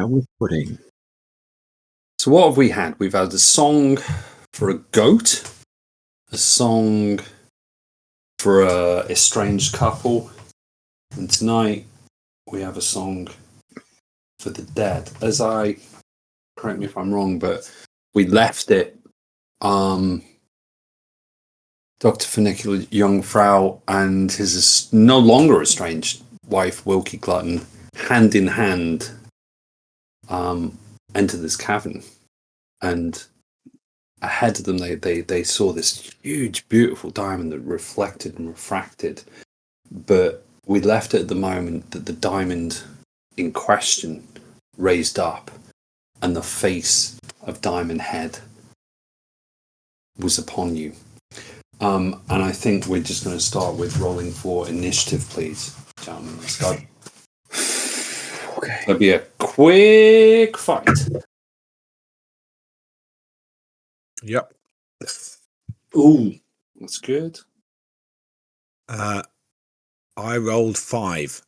How we pudding? So what have we had? We've had a song for a goat, a song for a estranged couple, and tonight we have a song for the dead. Correct me if I'm wrong, but we left it Dr. Funicular Jungfrau and his no longer estranged wife, Wilkie Glutton, hand in hand enter this cavern. And ahead of them, they saw this huge, beautiful diamond that reflected and refracted. But we left it at the moment that the diamond in question raised up and the face of Diamond Head was upon you. And I think we're just going to start with rolling for initiative, please, gentlemen. Let's go. Okay. It'll be a quick fight. Yep. Ooh, that's good. I rolled 5.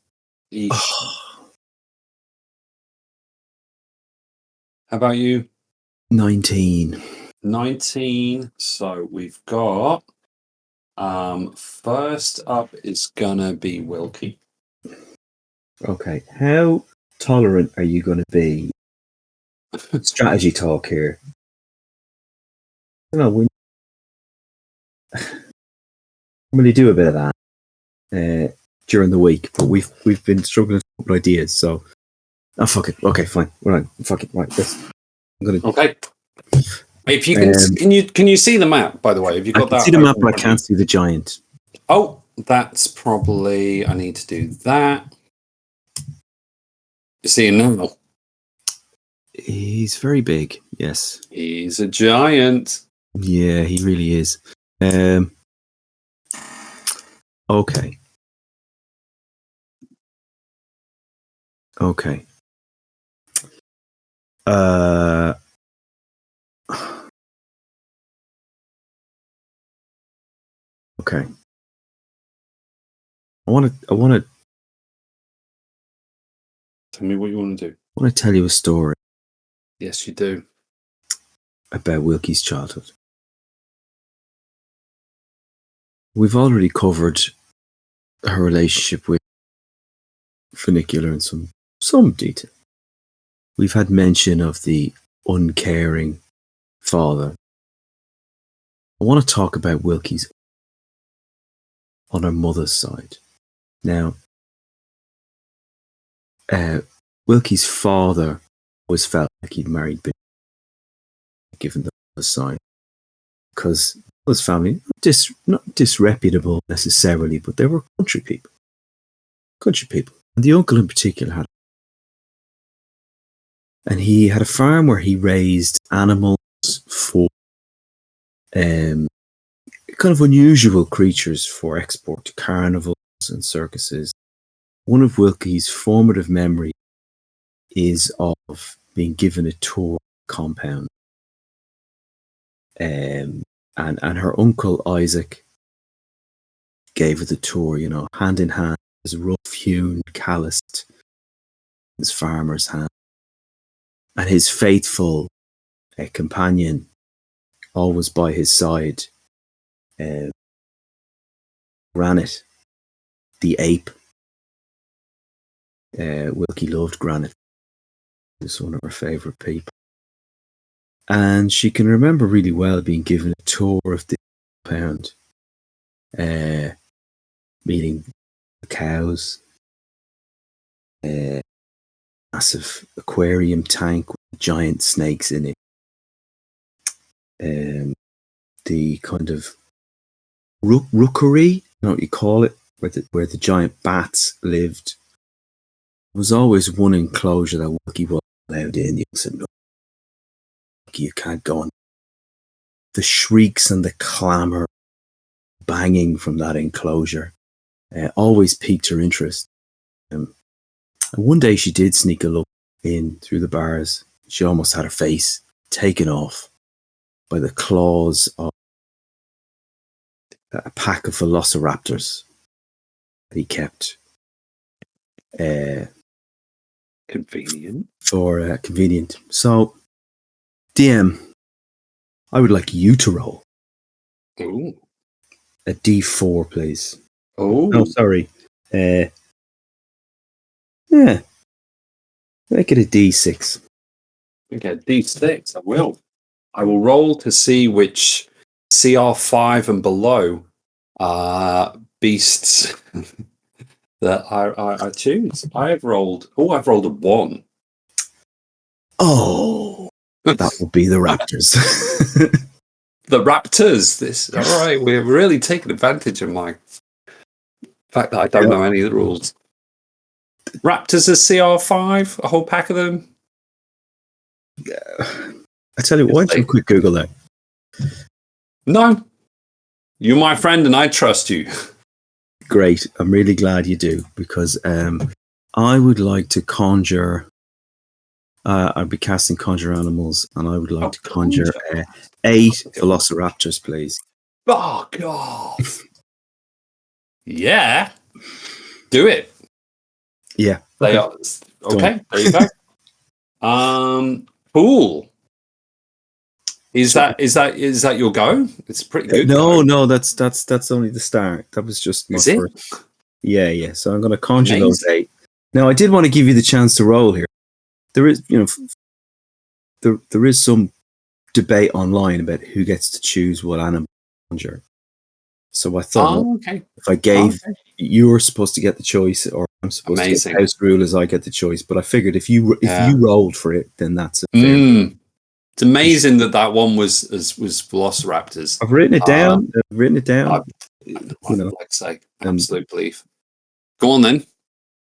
How about you? 19. 19. So we've got first up is gonna be Wilkie. Okay. How tolerant are you going to be? Strategy talk here. We normally do a bit of that during the week, but we've been struggling with ideas. So, fuck it. Okay, fine. Right. Fuck it. Right. I'm gonna. Okay. If you can you see the map, by the way? Have you got that? I can see the map, but I can't see the giant. Oh, that's probably I need to do that. You see him now? He's very big. Yes. He's a giant. Yeah, he really is. Okay. Okay. Okay. I want to Tell me what you want to do. I want to tell you a story Yes, you do. about Wilkie's childhood. We've already covered her relationship with Funicular in some detail. We've had mention of the uncaring father. I want to talk about Wilkie's on her mother's side. Now, Wilkie's father always felt like he'd married Billy, given the mother's side, because his family, not disreputable necessarily, but they were country people. And the uncle in particular and he had a farm where he raised animals for kind of unusual creatures for export to carnivals and circuses. One of Wilkie's formative memories is of being given a tour compound. And her uncle Isaac gave her the tour, hand in hand, his rough-hewn, calloused, his farmer's hand. And his faithful companion, always by his side, Granite, the ape. Wilkie loved Granite. He was one of her favourite people. And she can remember really well being given a tour of the compound, meeting the cows, massive aquarium tank with giant snakes in it, the kind of rookery, you know what you call it, where the giant bats lived. There was always one enclosure that Wilkie wasn't allowed in. You said, no, Wilkie, you can't go on. The shrieks and the clamour, banging from that enclosure, always piqued her interest. And one day she did sneak a look in through the bars. She almost had her face taken off by the claws of a pack of velociraptors that he kept Convenient. for convenient. So, DM, I would like you to roll Ooh. a D4, please. Oh. No, sorry. Yeah, make it a D6. Okay, D6. I will roll to see which CR5 and below beasts that I choose. I've rolled a 1. Oh, that will be the Raptors. The Raptors. All right. We're really taking advantage of my fact that I don't know any of the rules. Raptors are CR5, a whole pack of them. I tell you, why don't you quick Google that? No. You're my friend and I trust you. Great. I'm really glad you do, because I would like to conjure. I'd be casting Conjure Animals, and I would like to conjure 8 Velociraptors, please. Oh, God. Yeah. Do it. Yeah. They are. Okay, there you go. Cool. Is that your go? It's pretty good. No, that's only the start. That was just my first. Yeah. So I'm going to conjure those 8. Now, I did want to give you the chance to roll here. There is, there is some debate online about who gets to choose what animal to conjure. So I thought, if I gave you were supposed to get the choice, or I'm supposed to get the house rule as I get the choice. But I figured if you rolled for it, then that's it. It's amazing that one was Velociraptors. I've written it down. Like say, absolute belief. Go on then.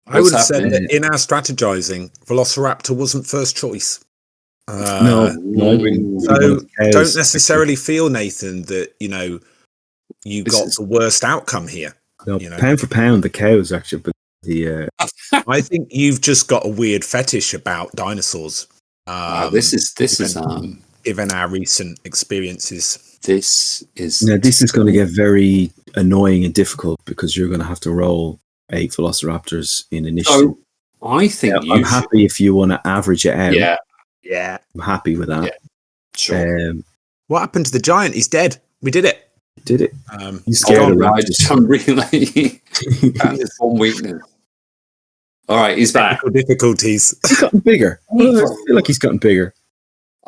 I would have said that in our strategizing, Velociraptor wasn't first choice. No. So don't necessarily feel, Nathan, that you got the worst outcome here. No, pound for pound, the cows actually. But I think you've just got a weird fetish about dinosaurs. This is given our recent experiences. This is going to get very annoying and difficult, because you're going to have to roll 8 Velociraptors in initiative. So I think I'm happy if you want to average it out. Yeah. I'm happy with that. Yeah. Sure. What happened to the giant? He's dead. We did it. Did it? He's scared of Raptors. I'm really that's one weakness. All right, he's back. Difficulties. He's gotten bigger. I feel like he's gotten bigger.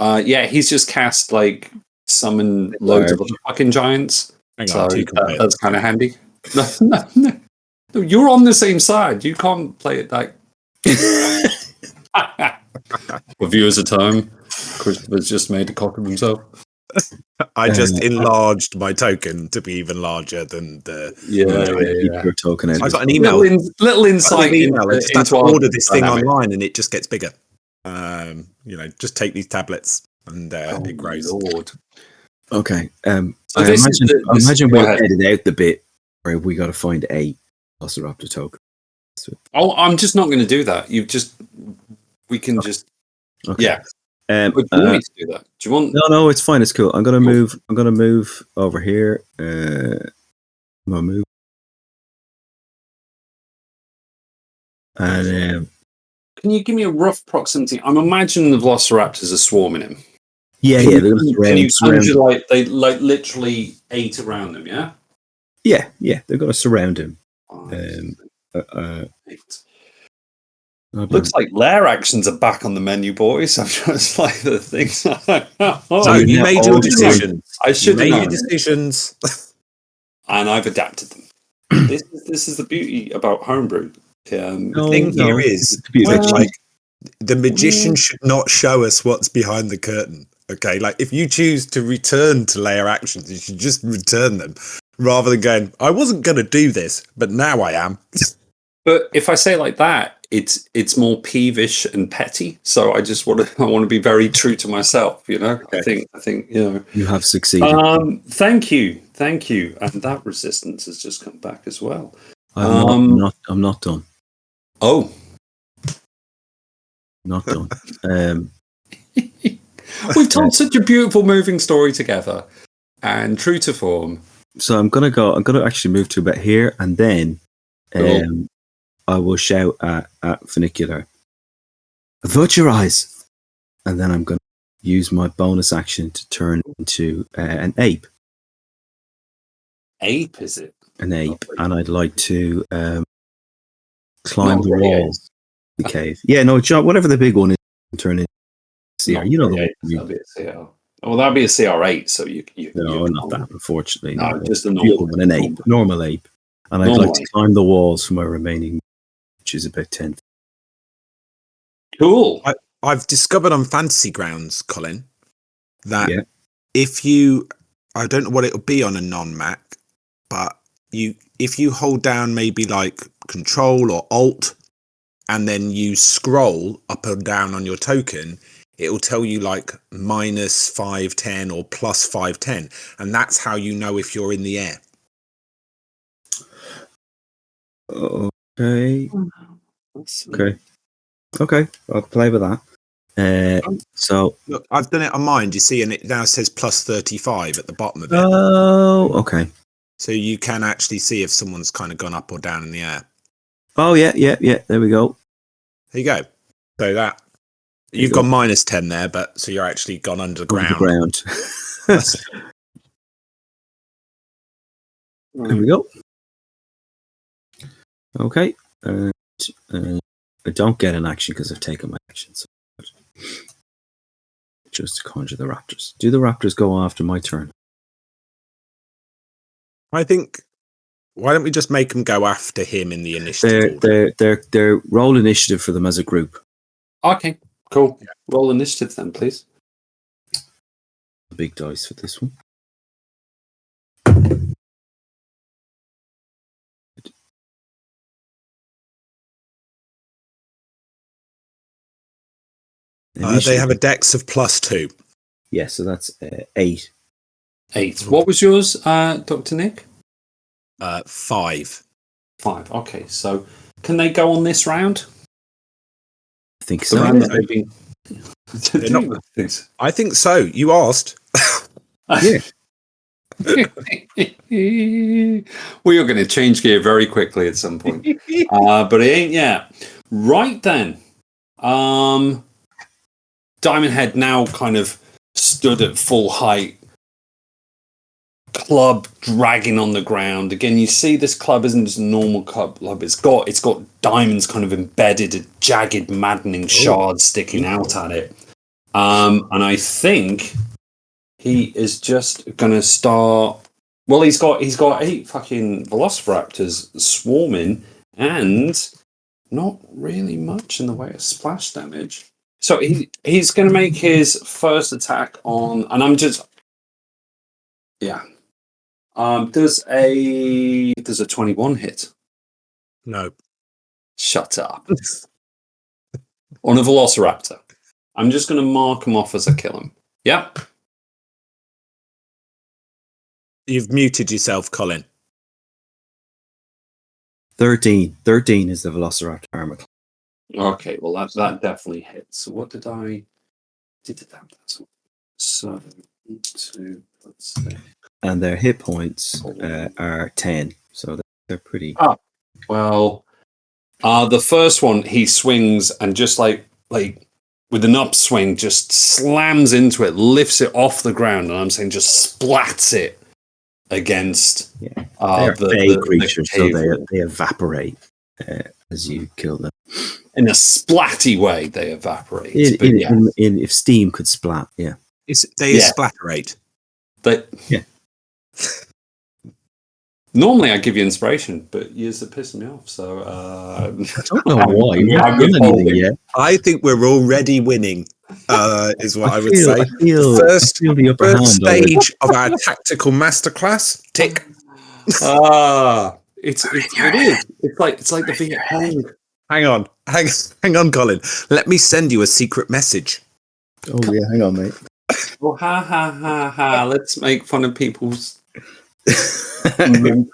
Yeah, he's just cast summon loads of other fucking giants. So that's kind of handy. No, you're on the same side. You can't play it like. For viewers at home, Christopher's just made a cock of himself. I just enlarged my token to be even larger than the your token. I got an email. Little insight into order this thing online, and it just gets bigger. Just take these tablets, and it grows. Lord. Okay. So I imagine we'll edit out the bit where we got to find 8 Velociraptor token. Oh, I'm just not going to do that. We can just. Okay. Yeah. Do you want me to do that? Do you want? No, it's fine. It's cool. I'm gonna move. I'm gonna move over here. I'm gonna move. And can you give me a rough proximity? I'm imagining the Velociraptors are swarming him. Yeah. Can you surround? They literally 8 around them. Yeah. Yeah. They're gonna surround him. 8. Looks like lair actions are back on the menu, boys. I'm just like the things. So you made your decisions. I should have made your decisions, and I've adapted them. This is the beauty about homebrew. The thing here is, the magician should not show us what's behind the curtain. Okay, if you choose to return to layer actions, you should just return them, rather than going, "I wasn't going to do this, but now I am." But if I say it like that, it's more peevish and petty. So I want to be very true to myself. Okay. I think you have succeeded. Thank you, and that resistance has just come back as well. I'm not done. Oh, not done. We've told such a beautiful, moving story together, and true to form. So I'm gonna actually move to about here, and then I will shout at Funicular. avert your eyes. And then I'm going to use my bonus action to turn into an ape. Ape, is it? An ape. And I'd like to climb the walls of the cave. Yeah, no, John, whatever the big one is, turn into CR. You know the one. That'd be a CR. Well, that'd be a CR8, so you no, not that, unfortunately. No, just a normal one, an ape, normal ape. And I'd like to climb the walls for my remaining, which is about 10. Cool. I've discovered on Fantasy Grounds, Colin, that if you, I don't know what it'll be on a non-Mac, but if you hold down maybe like Control or Alt, and then you scroll up or down on your token, it will tell you like minus 510 or plus 510, and that's how you know if you're in the air. Okay. I'll play with that. So look, I've done it on mine. You see, and it now says plus 35 at the bottom of it. Oh, okay. So you can actually see if someone's kind of gone up or down in the air. Oh yeah. There we go. There you go. So that you've got minus 10 there, but so you're actually gone underground. There we go. Okay. I don't get an action because I've taken my action. So just to conjure the raptors. Do the raptors go after my turn? I think. Why don't we just make them go after him in the initiative? They're roll initiative for them as a group. Okay, cool. Yeah. Roll initiative then, please. Big dice for this one. They have a dex of +2. Yeah, so that's 8. 8. What was yours, Dr. Nick? 5. 5. Okay, so can they go on this round? I think so. I think so. You asked. Yeah. We are going to change gear very quickly at some point, but it ain't yet. Right then, Diamond Head now kind of stood at full height, club dragging on the ground. Again, you see this club isn't just a normal club. It's got diamonds kind of embedded, a jagged, maddening shards sticking out at it. And I think he is just gonna start. Well, he's got 8 fucking Velociraptors swarming, and not really much in the way of splash damage. So he's going to make his first attack on, and I'm just, yeah. Does a 21 hit? No. Shut up. On a Velociraptor. I'm just going to mark him off as I kill him. Yep. You've muted yourself, Colin. 13. 13 is the Velociraptor armor. Okay, well that definitely hits. So what did I did that? So 2 plus 6. And their hit points are 10, so they're pretty. Well, the first one he swings and just like with an upswing, just slams into it, lifts it off the ground, and I'm saying just splats it against. Yeah, they're fey creatures, so they evaporate as you kill them. In a splatty way, they evaporate. If steam could splat, yeah. They splatterate. Yeah. Normally, I give you inspiration, but you're pissing me off. So I don't know why. You haven't done anything yet. I think we're already winning. Is what I would say. The first stage of our tactical masterclass. Tick. It is. It's like the Viet. Hang on, Colin. Let me send you a secret message. Oh yeah, hang on, mate. Oh, ha. Let's make fun of people's in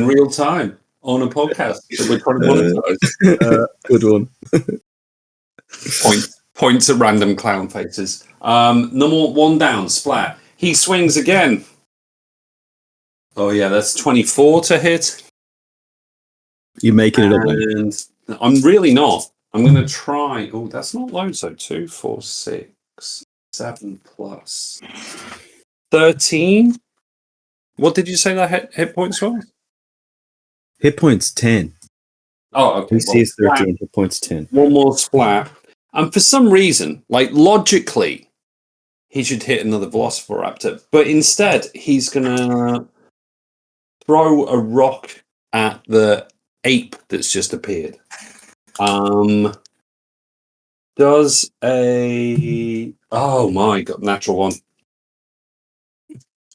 real time on a podcast that we're trying to monetize. Good one. Points at random clown faces. Number 1 down, splat. He swings again. Oh yeah, that's 24 to hit. You're making it up, and I'm really not. I'm going to try. Oh, that's not low. So 2, 4, 6, 7 plus 13. What did you say that hit points were? Hit points 10. Oh, okay. DC is 13. Hit points 10. One more splat. And for some reason, like logically, he should hit another Velociraptor. But instead, he's going to throw a rock at the ape that's just appeared. Does a... Oh my God, natural one.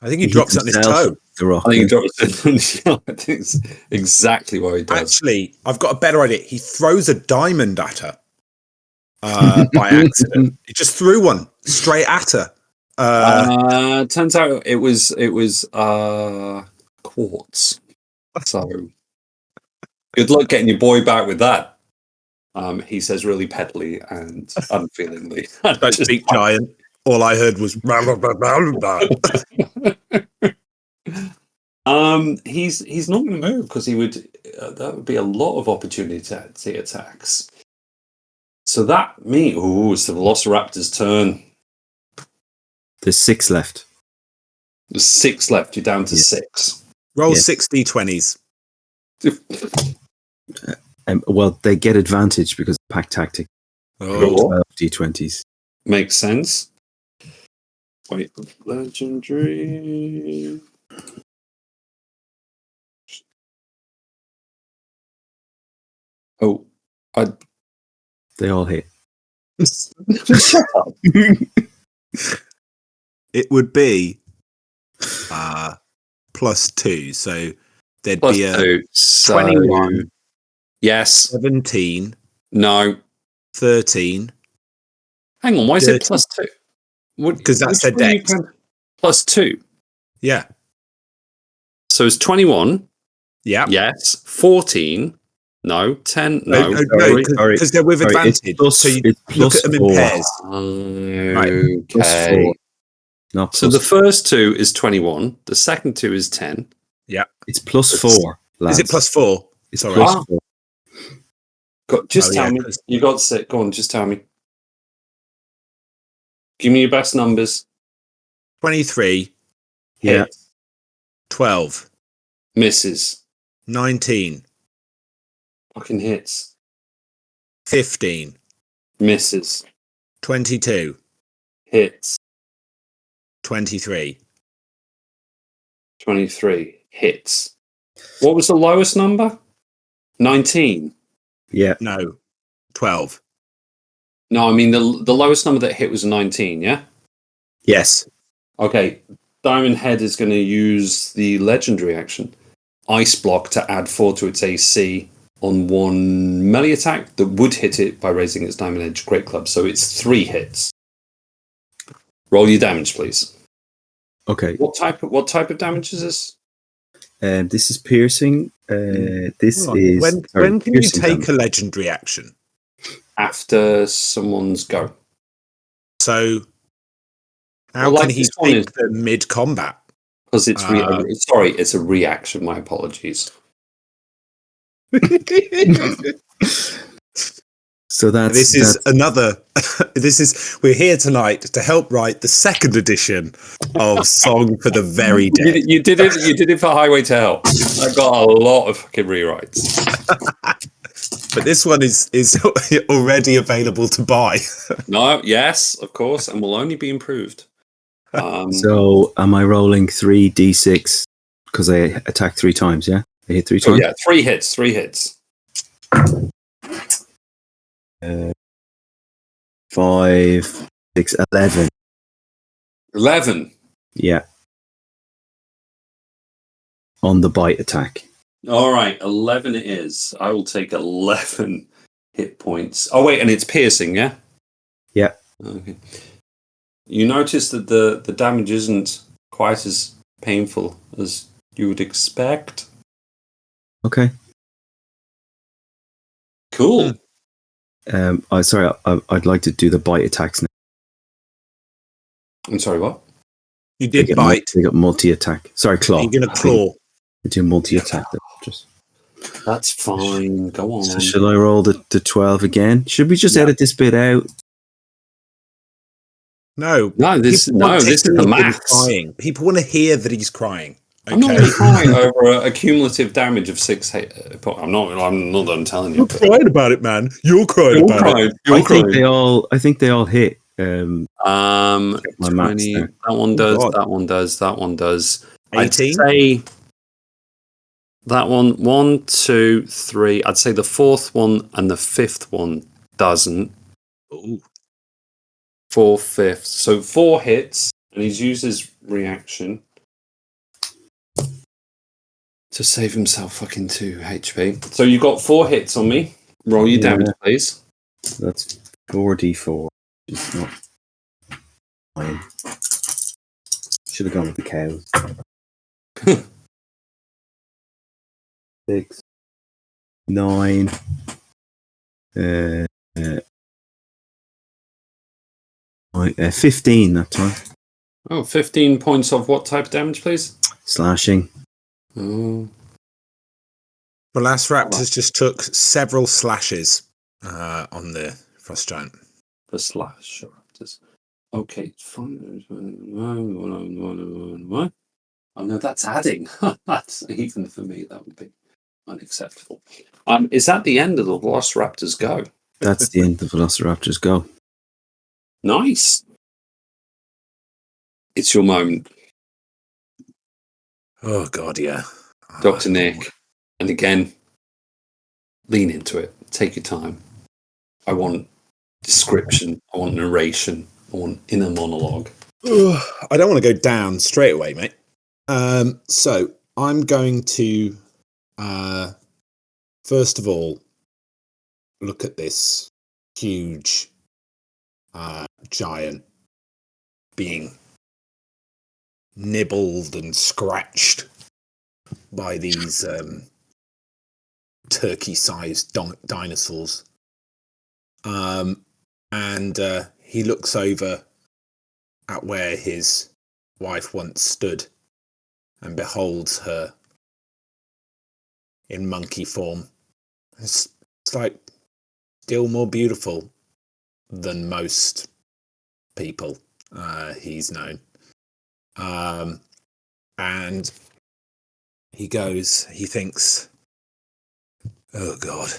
I think he drops it on his toe. The rock. I think he drops it on his toe. I think it's exactly what he does. Actually, I've got a better idea. He throws a diamond at her by accident. He just threw one straight at her. Turns out it was quartz. So good luck getting your boy back with that. He says really pettily and unfeelingly. Don't speak giant. All I heard was he's not going to move because he would that would be a lot of opportunity attacks. So that it's the Velociraptor's turn. There's 6 left. There's 6 left. You're down to 6. Roll 6 d20s. Well, they get advantage because of pack tactic. Oh. 12 d20s. Makes sense. Wait, legendary. Oh, They all hit. Shut up. It would be +2, so there'd Plus be a 2. So, 21. Yes. 17, No. 13. Hang on. Why is 30. it +2? Because that's their dex. +2. Yeah. So it's 21. Yeah. Yes. 14. No. 10. No. Because they're with advantage. So you look at them in pairs. Okay. No, So the first 2 is 21. The second 2 is 10. Yeah. It's +4. Lads. Is it +4? It's Sorry. +4. Just tell me. You got 6. Go on. Just tell me. Give me your best numbers. 23. Yeah. Hit. 12. Misses. 19. Fucking hits. 15. Misses. 22. Hits. 23. 23. Hits. What was the lowest number? 19. Yeah. No. 12. No, I mean the lowest number that hit was 19, yeah? Yes. Okay. Diamond Head is going to use the legendary action. Ice Block to add 4 to its AC on one melee attack that would hit it by raising its Diamond Edge Great Club. So it's 3 hits. Roll your damage, please. Okay. What type of damage is this? This is piercing. This is... When can you piercing take damage. a legendary action? After someone's go. So how can he take the mid-combat? Because it's it's a reaction. My apologies. So we're here tonight to help write the 2nd edition of Song for the Very Dead. You did it for Highway to Hell. I got a lot of fucking rewrites. But this one is already available to buy. No, yes, of course, and will only be improved. So am I rolling 3d6 because I attack 3 times? Yeah, I hit 3 times. Yeah, 3 hits. 3 hits. 5, 6, 11. 11. Yeah. On the bite attack. All right, 11 it is. I will take 11 hit points. Oh wait, and it's piercing, yeah? Yeah. Okay. You notice that the damage isn't quite as painful as you would expect. Okay. Cool. I'd like to do the bite attacks now. I'm sorry, what? You did bite. They got multi-attack. Sorry, claw. You're going to claw. I do multi-attack. Just That's fine. Go on. So shall I roll the 12 again? Should we just edit this bit out? No, this is the max. Crying. People want to hear that he's crying. Okay? I'm not crying over a cumulative damage of 6. I'm not done telling you. You're crying about it, man. You're crying about it. I think they all hit. My 20. That one does. God. That one does. That one does. 18? I'd say that one. 1, 2, 3. I'd say the fourth one and the fifth one doesn't. Ooh. 4 fifths. So 4 hits, and he's used his reaction to save himself fucking 2 HP. So you got 4 hits on me. Roll your damage, please. That's 4d4. It's not fine. Should have gone with the cows. 6, 9, 15 that time. Oh, 15 points of what type of damage, please? Slashing. Oh. Velociraptors just took several slashes on the frost giant. The slash raptors. Okay, fine. Oh no, that's adding. That's even for me. That would be unacceptable. Is that the end of the Velociraptors go? That's the end of the Velociraptors go. Nice. It's your moment. Oh God, yeah. Dr. Nick. And again, lean into it. Take your time. I want description. I want narration. I want inner monologue. I don't want to go down straight away, mate. So I'm going to, first of all, look at this huge giant being nibbled and scratched by these turkey-sized dinosaurs. And he looks over at where his wife once stood and beholds her in monkey form. It's like still more beautiful than most people he's known. And he thinks, oh God,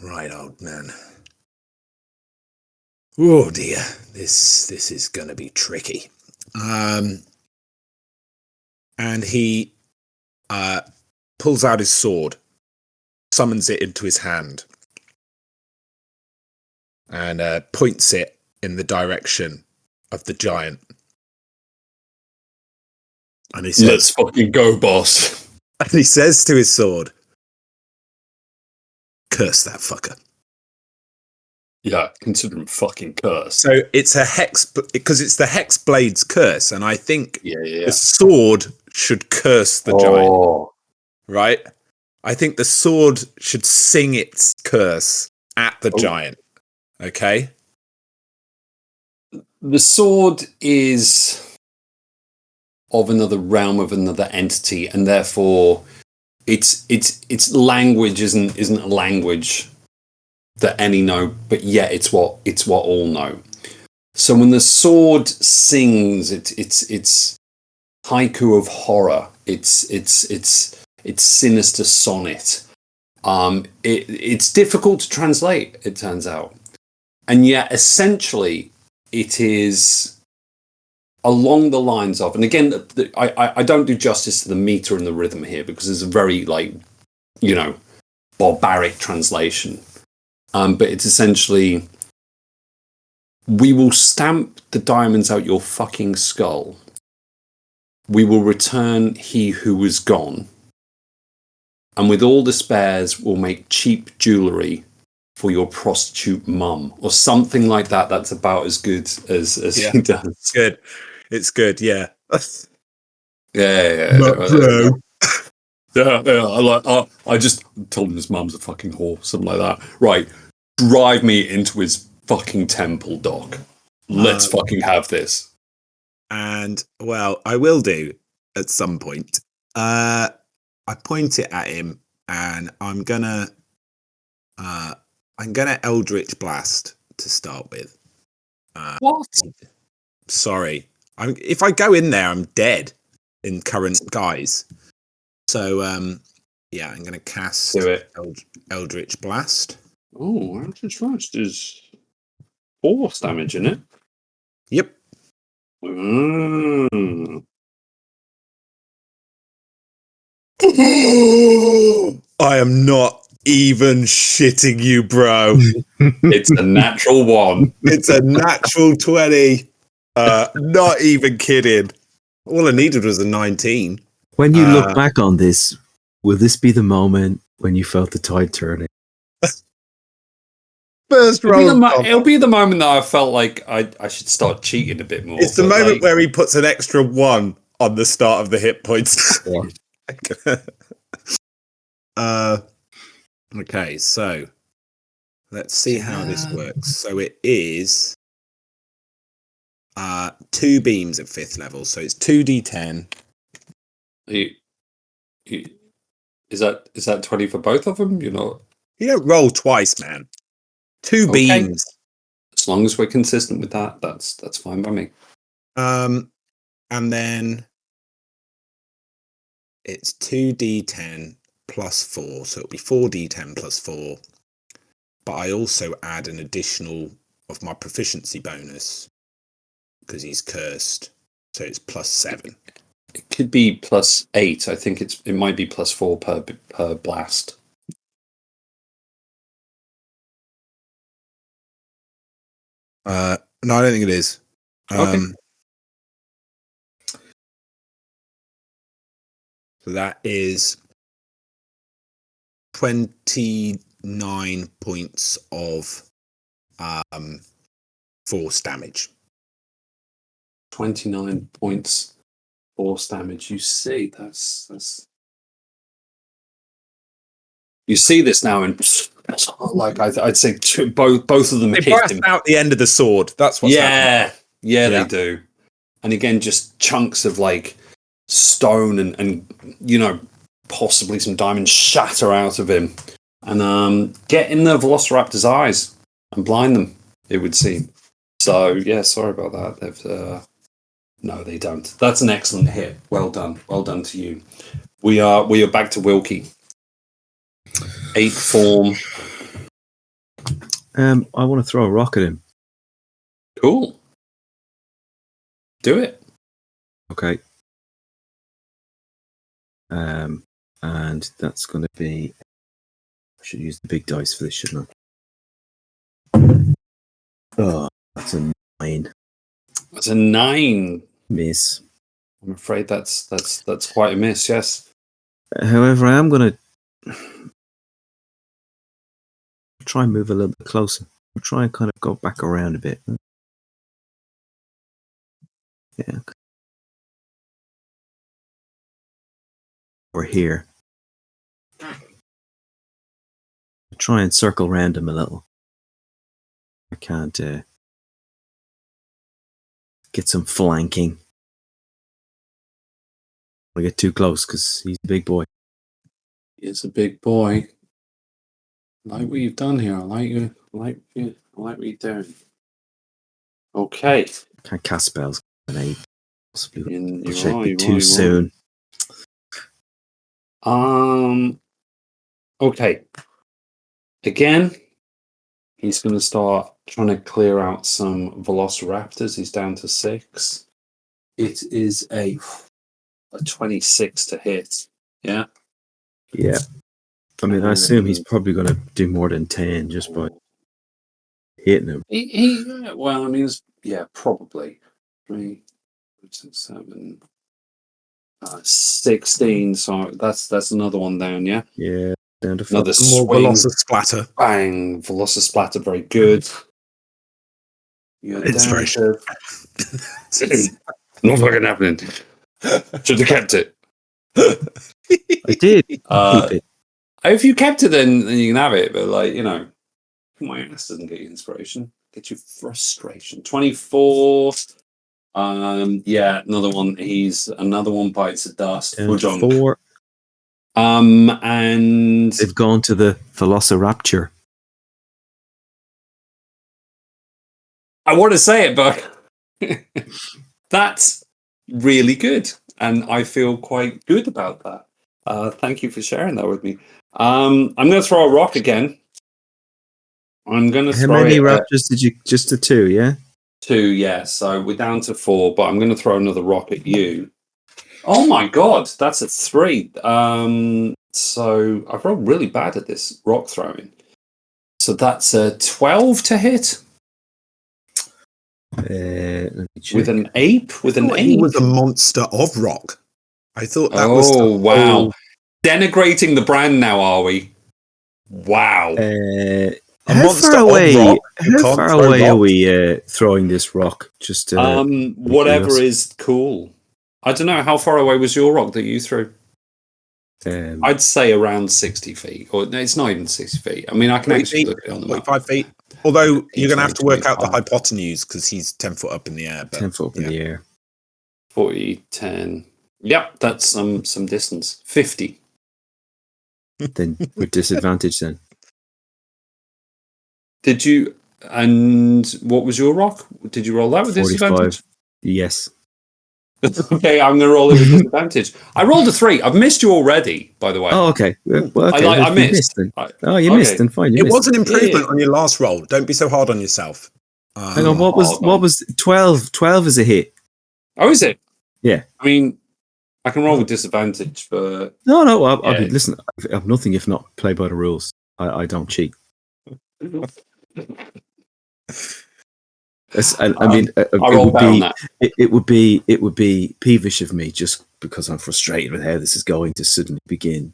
right, old man. Oh dear, this is gonna be tricky. And he pulls out his sword, summons it into his hand, and points it in the direction of the giant. And he says, "Let's fucking go, boss." And he says to his sword, "Curse that fucker." Yeah, consider him fucking cursed. So it's a hex, because it's the hex blade's curse, and I think the sword should curse the giant, right? I think the sword should sing its curse at the giant. Okay. The sword is of another realm, of another entity, and therefore its language isn't a language that any know, but yet it's what all know. So when the sword sings, it's haiku of horror. It's sinister sonnet. It's difficult to translate, it turns out, and yet essentially it is along the lines of, and again, I don't do justice to the meter and the rhythm here because it's a very barbaric translation. But it's essentially, we will stamp the diamonds out your fucking skull. We will return he who was gone. And with all the spares, we'll make cheap jewellery for your prostitute mum. Or something like that. That's about as good as he does. It's good. It's good, yeah. Yeah. Bro. Yeah. I just told him his mum's a fucking whore, something like that. Right, drive me into his fucking temple, Doc. Let's fucking have this. And well, I will do at some point. I point it at him, and I'm gonna Eldritch Blast to start with. What? Sorry, if I go in there, I'm dead in current guise. So yeah, I'm gonna cast Do it. Eldritch Blast. Oh, Eldritch Blast is force damage, isn't it? Yep. I am not even shitting you, bro. It's a natural 1. It's a natural 20. Not even kidding. All I needed was a 19. When you look back on this, will this be the moment when you felt the tide turning? First roll. It'll be the moment that I felt like I should start cheating a bit more. It's the moment where he puts an extra 1 on the start of the hit points. Okay, so let's see how this works. So it is 2 beams at 5th level, so it's 2d10. Is that 20 for both of them? You don't roll twice, man. 2 beams. As long as we're consistent with that, that's fine by me. And then it's 2d10 plus 4, so it'll be 4d10 plus 4. But I also add an additional of my proficiency bonus because he's cursed, so it's plus 7. It could be plus 8. I think it might be plus 4 per blast. No, I don't think it is. Okay. So that is 29 points of force damage. 29 points force damage. You see, that's. You see this now, and like I'd say, both of them They hit blast him out the end of the sword. That's what's happening. Yeah, they do. And again, just chunks of like stone and possibly some diamonds shatter out of him and get in the Velociraptor's eyes and blind them, it would seem. So yeah, sorry about that. No, they don't. That's an excellent hit. Well done to you. We are back to Wilkie. 8 form. I want to throw a rock at him. Cool. Do it. Okay. And that's going to be. I should use the big dice for this, shouldn't I? Oh, that's a 9. That's a 9. Miss. I'm afraid that's quite a miss. Yes. However, I am going to try and move a little bit closer. I'll try and kind of go back around a bit. Yeah. Or here. Try and circle around him a little. I can't get some flanking. I get too close because he's a big boy. He's a big boy. I like what you've done here. I like what you're doing. Okay. Can't cast spells. Possibly You're too soon. Okay. Again, he's going to start trying to clear out some Velociraptors. He's down to 6. It is a 26 to hit. Yeah. Yeah. I mean, I assume he's probably going to do more than 10 just by hitting him. Well, I mean, probably 3, 6, 7, 16. So that's another one down. Yeah. Yeah. Down to 4. Another More swing. Velociraptor. Bang! Velociraptor, very good. Inspiration. Not fucking happening. Should have kept it. I did keep it. If you kept it, then you can have it. But my ass doesn't get you inspiration. Get you frustration. 24. Yeah, another one. Another one bites the dust. Down to 4. And they've gone to the Velociraptor. I want to say it, but that's really good, and I feel quite good about that. Thank you for sharing that with me. I'm going to throw a rock again. I'm going to How throw many it raptors did you? Just the 2, yeah? 2, yeah. So we're down to 4, but I'm going to throw another rock at you. Oh my god, that's a 3. So I've rolled really bad at this rock throwing. So that's a 12 to hit. Let me check. With an ape? With an He ape? was a monster of rock. I thought that was. Oh, wow. Denigrating the brand now, are we? Wow. How far away? How far away are rock. we throwing this rock? Just whatever is cool. I don't know. How far away was your rock that you threw? I'd say around 60 feet. Or no, it's not even 60 feet. I mean, I can actually look it on the map. 45 feet. Although you're going to have to work out the hypotenuse because he's 10 foot up in the air. But, 10 foot up in the air. 40, 10. Yep, that's some distance. 50. Then with disadvantage then. Did you... And what was your rock? Did you roll that with 45. disadvantage? Yes. Okay, I'm going to roll it with disadvantage. I rolled a 3. I've missed you already, by the way. Oh, okay. Well, okay. I missed. You missed. Then fine. It was an improvement on your last roll. Don't be so hard on yourself. Hang on. What was 12? 12 is a hit. Oh, is it? Yeah. I mean, I can roll with disadvantage, but no. Listen, I have nothing if not play by the rules. I don't cheat. I mean, it would be peevish of me just because I'm frustrated with how this is going to suddenly begin.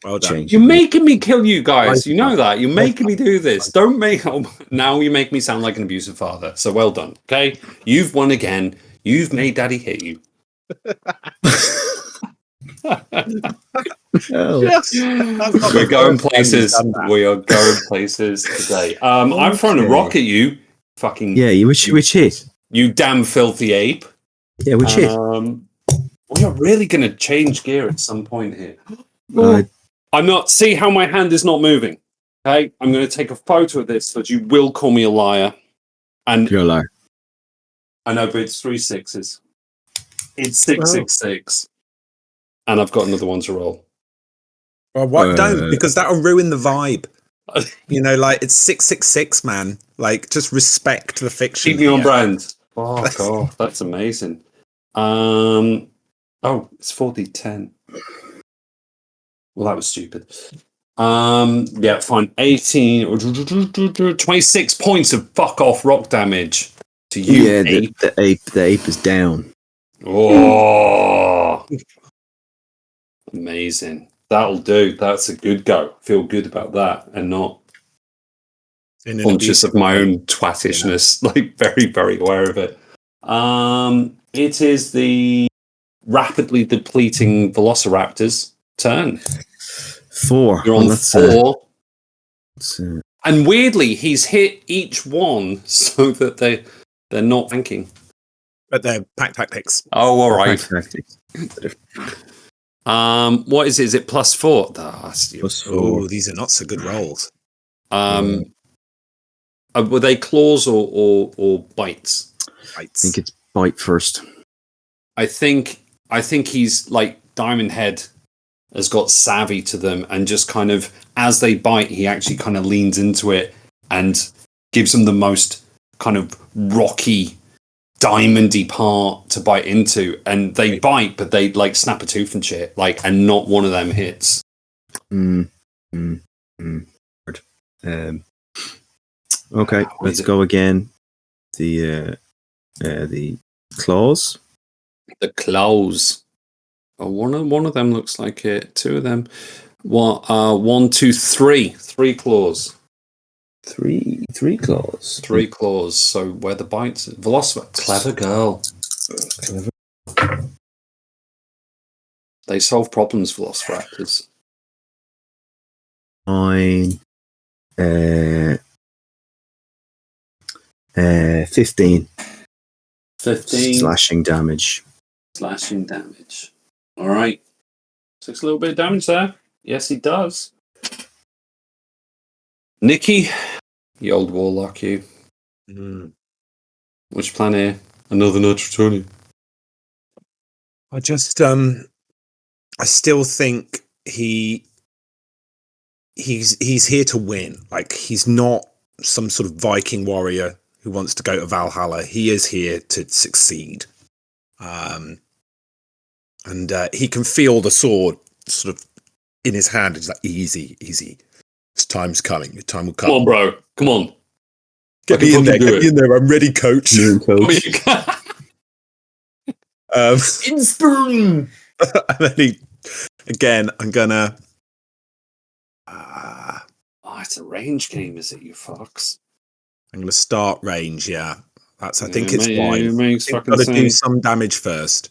Well done. You're making me kill you guys. You know that. You're making me do this. Don't make... now you make me sound like an abusive father. So well done. Okay? You've won again. You've made Daddy hit you. We're going places. We are going places today. I've thrown a rock at you. Fucking... Yeah, which hit? You damn filthy ape. Yeah, which hit? We are really going to change gear at some point here. I'm not... See how my hand is not moving? Okay? I'm going to take a photo of this so that you will call me a liar. And you're a liar. I know, but it's 3 6s. It's 666. And I've got another one to roll. Well, what? Don't, because that'll ruin the vibe. You know, like, it's 666, man. Like, just respect the fiction. Keep me on brand. Oh, God, that's amazing. Oh, it's 4d10. Well, that was stupid. Yeah, fine. 18, 26 points of fuck off rock damage to you. Yeah, the ape is down. Oh, amazing. That'll do. That's a good go. Feel good about that and not conscious of my own twattishness. Like, very, very aware of it. It is the rapidly depleting Velociraptor's turn. 4. You're on 4. And weirdly, he's hit each one so that they're not thinking. But they're pack tactics. Oh, all right. Pack tactics. What is it? Is it +4? +4. Oh, these are not so good rolls. Were they claws or bites? Bites. I think it's bite first. I think he's like Diamond Head has got savvy to them, and just kind of as they bite, he actually kind of leans into it and gives them the most kind of rocky, diamondy part to bite into, and they bite, but they like snap a tooth and shit, like, and not one of them hits. Okay, let's go again. The claws. The claws. Oh, one of them looks like it. 2 of them. 1, 2, 3. 3 claws. Three claws. 3 claws. So where the bites? Velociraptor. Clever girl. Clever. They solve problems, Velociraptors. 9. 15. 15. Slashing damage. Slashing damage. All right. Takes a little bit of damage there. Yes, he does. Nicky, you old warlock, you. What's your plan here? Another natural 20. I just, I still think he's here to win. Like, he's not some sort of Viking warrior who wants to go to Valhalla. He is here to succeed. And he can feel the sword sort of in his hand. It's like, easy. This time's coming. The time will come. Come on, bro. Come on. Get me in there. I'm ready, coach. Insturm. And then I'm gonna. It's a range game, is it, you fucks? I'm gonna start range. Yeah, I think it's fine. I've got to do some damage first,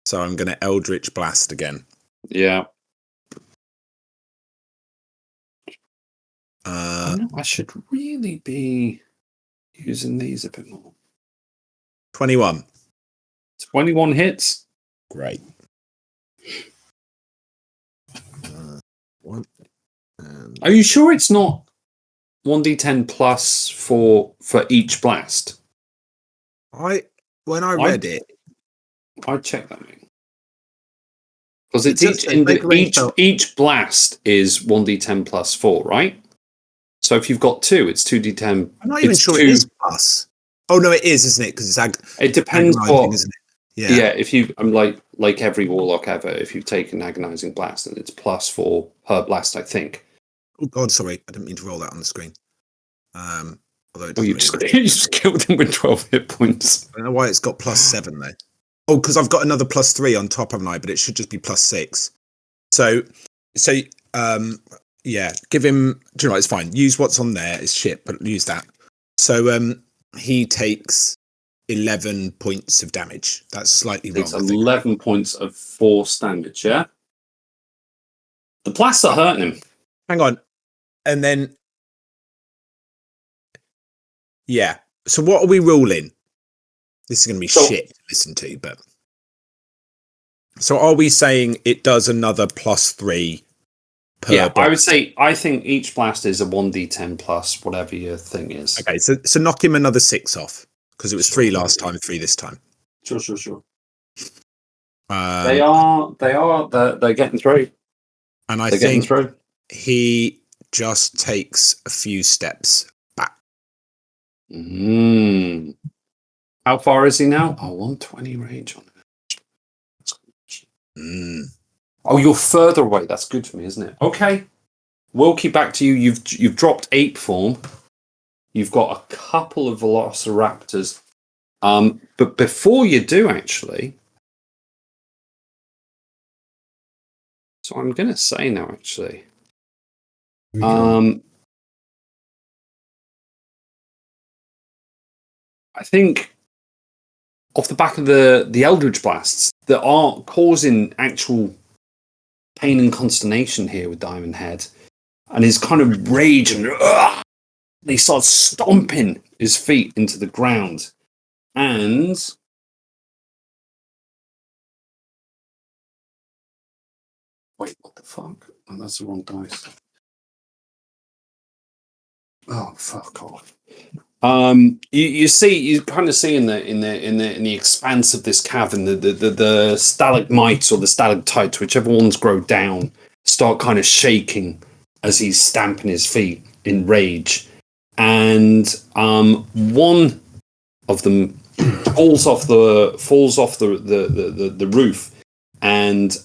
so I'm gonna Eldritch Blast again. Yeah. I should really be using these a bit more. 21. 21 hits. Great. Are you sure it's not 1d10 plus for each blast? When I read it, I checked that. Because it's each blast is 1d10 plus 4, right? So if you've got 2, it's 2d10. I'm not even sure it is plus. Oh no, it is, isn't it? Because it's it depends what, isn't it? Yeah. If I'm like every warlock ever, if you've taken agonizing blast, then it's plus 4 per blast, I think. Oh God, sorry, I didn't mean to roll that on the screen. Although you just killed him with 12 hit points. I don't know why it's got plus 7 though. Oh, because I've got another plus 3 on top, haven't I? But it should just be plus 6. So, yeah, give him. Do you know? It's fine. Use what's on there. It's shit, but use that. So, he takes 11 points of damage. That's slightly wrong. It's 11 points of force damage. Yeah. The blasts are hurting him. Hang on, and then yeah. So what are we ruling? This is going to be shit to listen to, but so are we saying it does another plus 3? Yeah, I would say I think each blast is a 1d10 plus whatever your thing is. Okay, so knock him another 6 off because it was 3 last time, 3 this time. Sure. They're getting through, and I think he just takes a few steps back. How far is he now? 120 range on it. Oh, you're further away. That's good for me, isn't it? Okay. Wilkie, back to you. You've dropped ape form. You've got a couple of velociraptors. But before you do, actually, so I'm going to say now, actually, I think off the back of the Eldritch Blasts that are causing actual pain and consternation here with Diamond Head, and his kind of rage, and he starts stomping his feet into the ground. And wait, what the fuck? Oh, that's the wrong dice. Oh, fuck off. You kind of see in the expanse of this cavern, the stalagmites or the stalactites, whichever ones grow down, start kind of shaking as he's stamping his feet in rage, and one of them falls off the roof. And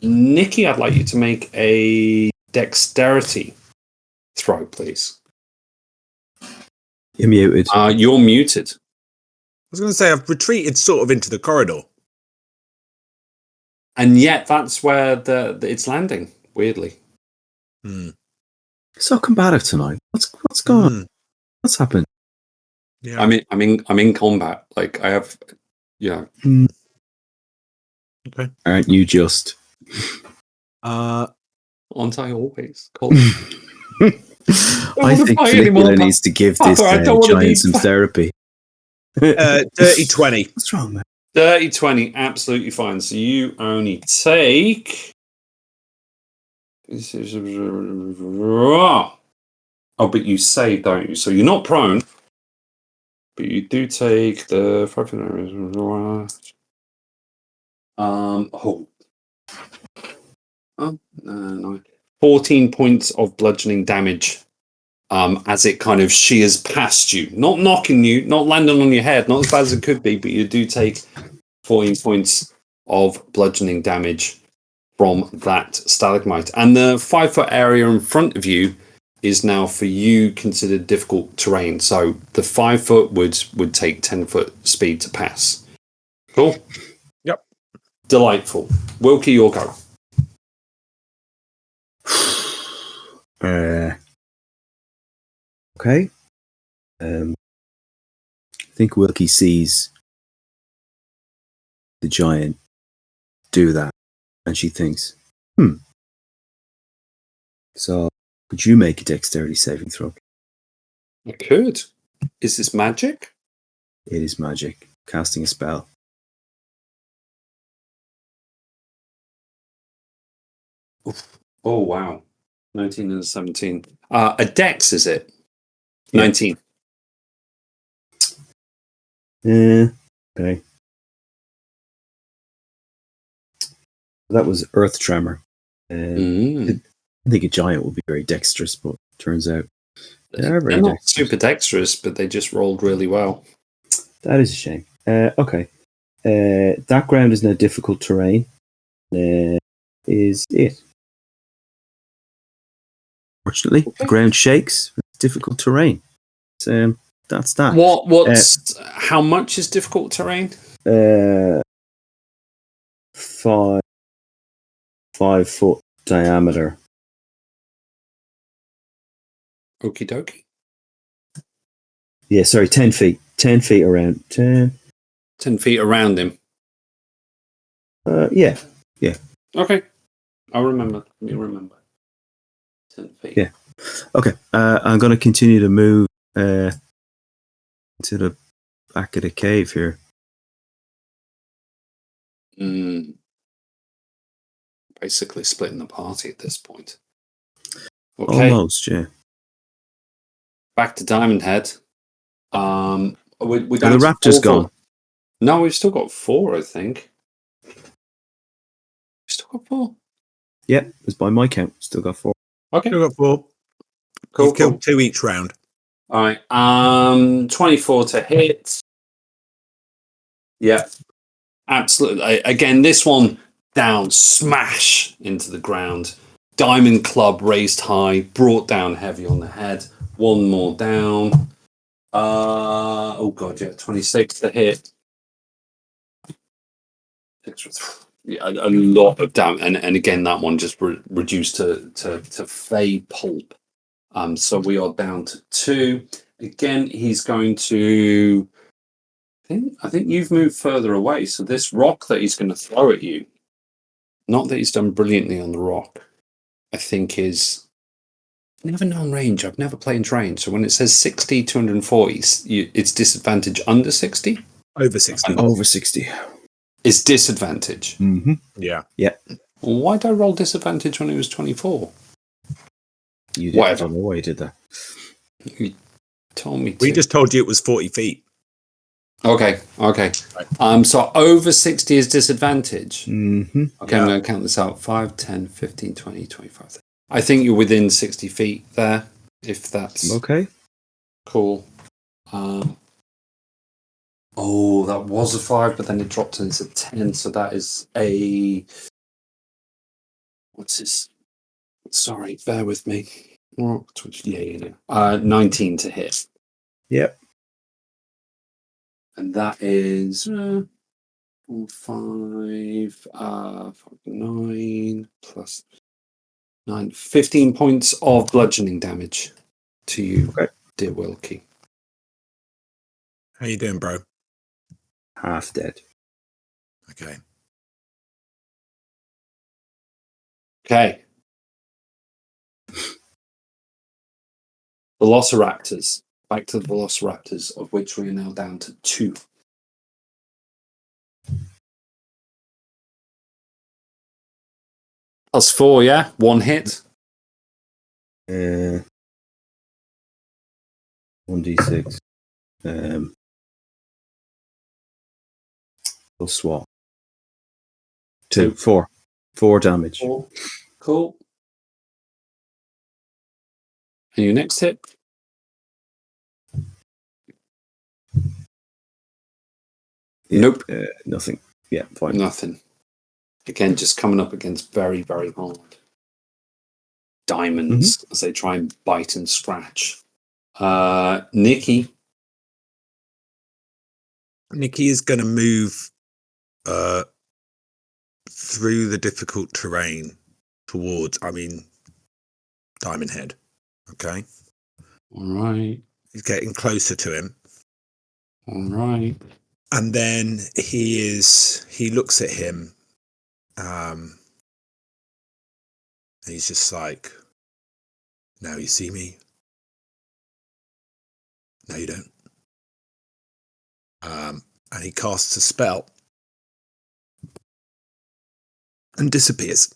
Nicky, I'd like you to make a dexterity throw, please. You're muted. You're muted. I was going to say, I've retreated sort of into the corridor. And yet that's where it's landing, weirdly. So combative tonight. What's going on? What's happened? Yeah. I'm in combat. Like I have, Okay. Aren't you just? Aren't I always? Cool. I think Caligula needs to give this giant some therapy. Dirty 20. What's wrong, man? Dirty 20, absolutely fine. So you only take. Oh, but you save, don't you? So you're not prone, but you do take the 5 no. 14 points of bludgeoning damage. As it kind of shears past you, not knocking you, not landing on your head, not as bad as it could be, but you do take 14 points of bludgeoning damage from that stalagmite. And the 5 foot area in front of you is now for you considered difficult terrain. So the 5 foot would take 10 foot speed to pass. Cool. Yep. Delightful. Wilkie, your go. Okay. I think Wilkie sees the giant do that, and she thinks, So, could you make a dexterity saving throw? I could. Is this magic? It is magic. Casting a spell. Oh, wow. 19 and 17. A dex, is it? 19. Okay. That was Earth Tremor. I think a giant would be very dexterous, but turns out they're not super dexterous, but they just rolled really well. That is a shame. Okay. That ground is now difficult terrain. Is it? Fortunately, the ground shakes. It's difficult terrain. So, that's that. What's how much is difficult terrain? 5 foot diameter. Okie dokie. Yeah, sorry, 10 feet. 10 feet around. 10 feet around him. Yeah. Okay. I'll remember. Let me remember. 10 feet. Yeah. Okay. I'm going to continue to move to the back of the cave here. Basically splitting the party at this point. Okay. Almost, yeah. Back to Diamond Head. We're down the raptor's gone. No, we've still got 4, I think. We've still got 4. Yeah, it's by my count. Still got 4. Okay. Still got 4. Cool. You've killed 2 each round. All right. 24 to hit. Yeah. Absolutely. Again, this one down, smash into the ground. Diamond club raised high, brought down heavy on the head. One more down. 26 to hit. Yeah, a lot of damage, and again that one just reduced to fey pulp. So we are down to 2. Again, he's going to. I think you've moved further away. So this rock that he's going to throw at you, not that he's done brilliantly on the rock, I think is. I've never known range. I've never played in terrain. So when it says 60, 240, it's disadvantage under 60? Over 60. Over 60. It's disadvantage. Mm-hmm. Yeah. Well, why did I roll disadvantage when it was 24? You did. Whatever. I don't know why you did that. You told me to. We just told you it was 40 feet. Okay. Right. So over 60 is disadvantage. Mm-hmm. Okay, yeah. I'm going to count this out. 5, 10, 15, 20, 25. I think you're within 60 feet there, if that's okay. Cool. That was a 5, but then it dropped and it's a 10, so that is a... What's this? Sorry, bear with me. Yeah. 19 to hit. Yep. And that is 5, 9 plus 9. 15 points of bludgeoning damage to you, okay. Dear Wilkie. How you doing, bro? Half dead. Okay. Velociraptors. Back to the Velociraptors, of which we are now down to 2. +4, yeah? 1 hit. 1d6. Plus what? 2. 4. 4 damage. 4. Cool. And your next hit? Yeah, Nope. Nothing. Yeah, fine. Nothing. Again, just coming up against very, very hard diamonds as they try and bite and scratch. Nikki. Nikki is going to move through the difficult terrain towards, Diamond Head. Okay. All right. He's getting closer to him. All right. And then he looks at him. And he's just like, now you see me. No, you don't. And he casts a spell and disappears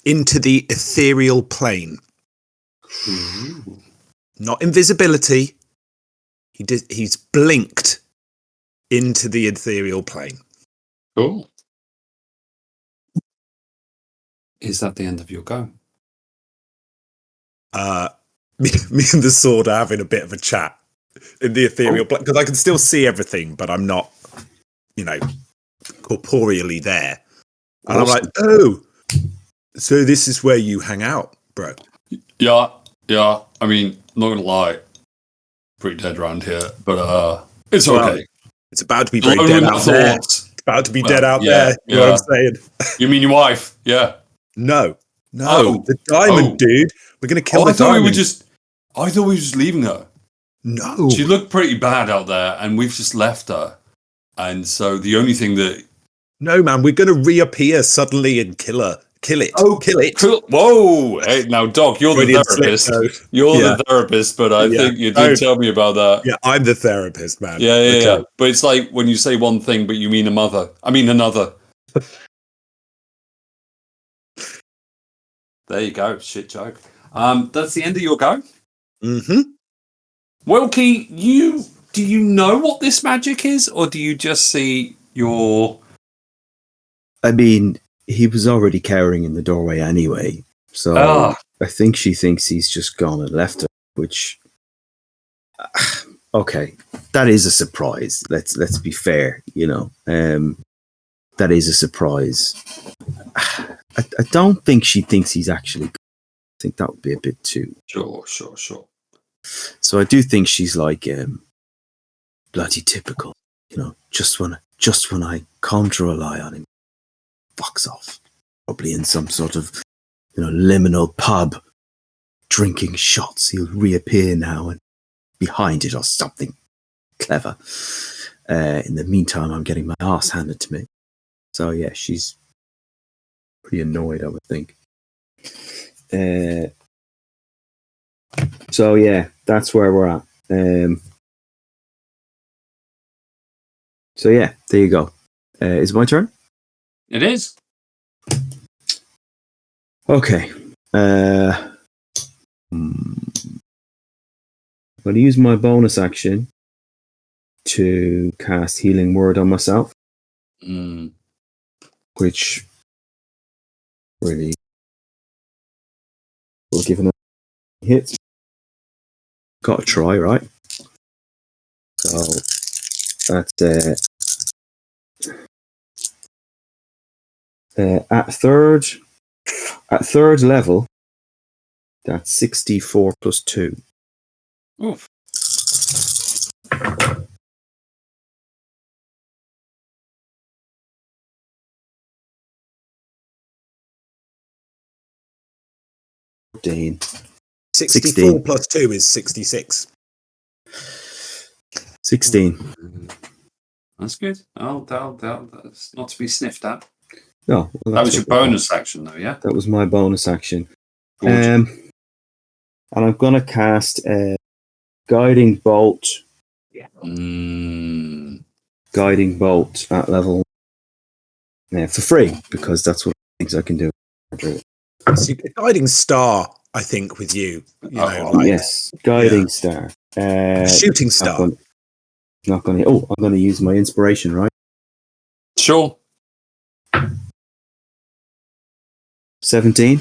into the ethereal plane. Ooh. Not invisibility. He's blinked into the ethereal plane. Cool. Is that the end of your go? Me and the sword are having a bit of a chat in the ethereal plane because I can still see everything, but I'm not, corporeally there. And Awesome. I'm like, oh, so this is where you hang out, bro. Yeah. I mean, not gonna lie, pretty dead around here, but it's okay. It's about to be very dead out there. It's about to be dead out there. You know what I'm saying? You mean your wife? Yeah. No, the diamond, dude. We're gonna kill the diamond. I thought we were just leaving her. No, She looked pretty bad out there, and we've just left her. And so the only thing that... No, man, we're going to reappear suddenly and kill her. Kill it. Oh, kill it. Whoa. Hey, now, Doc, you're the therapist. The therapist, but I think you did tell me about that. Yeah, I'm the therapist, man. Yeah. But it's like when you say one thing, but you mean another. There you go. Shit joke. That's the end of your go? Mm-hmm. Wilkie, do you know what this magic is, or do you just see your... I mean, he was already cowering in the doorway anyway, so I think she thinks he's just gone and left her, which... Okay, that is a surprise. Let's be fair, that is a surprise. I don't think she thinks he's actually... I think that would be a bit too... Sure. So I do think she's like bloody typical, just when I come to rely on him, fucks off. Probably in some sort of, liminal pub, drinking shots. He'll reappear now and behind it or something clever. In the meantime, I'm getting my ass handed to me. So yeah, she's pretty annoyed, I would think. So yeah, that's where we're at. So yeah, there you go. Is it my turn? It is. Okay. I'm going to use my bonus action to cast Healing Word on myself, which really will give him a hit. Got to try, right? So that's at third level. That's 64 plus 2. Oof. Dean. 64 plus 2 is 66. 16. That's good. Oh, that's not to be sniffed at. No, well, that was your bonus action, though, yeah? That was my bonus action. And I'm going to cast Guiding Bolt. Yeah. Guiding Bolt at level for free because that's what things I can do. See, guiding star, I think, with you. Yes, guiding star. Shooting star. Not going to. I'm going to use my inspiration, right? Sure. 17.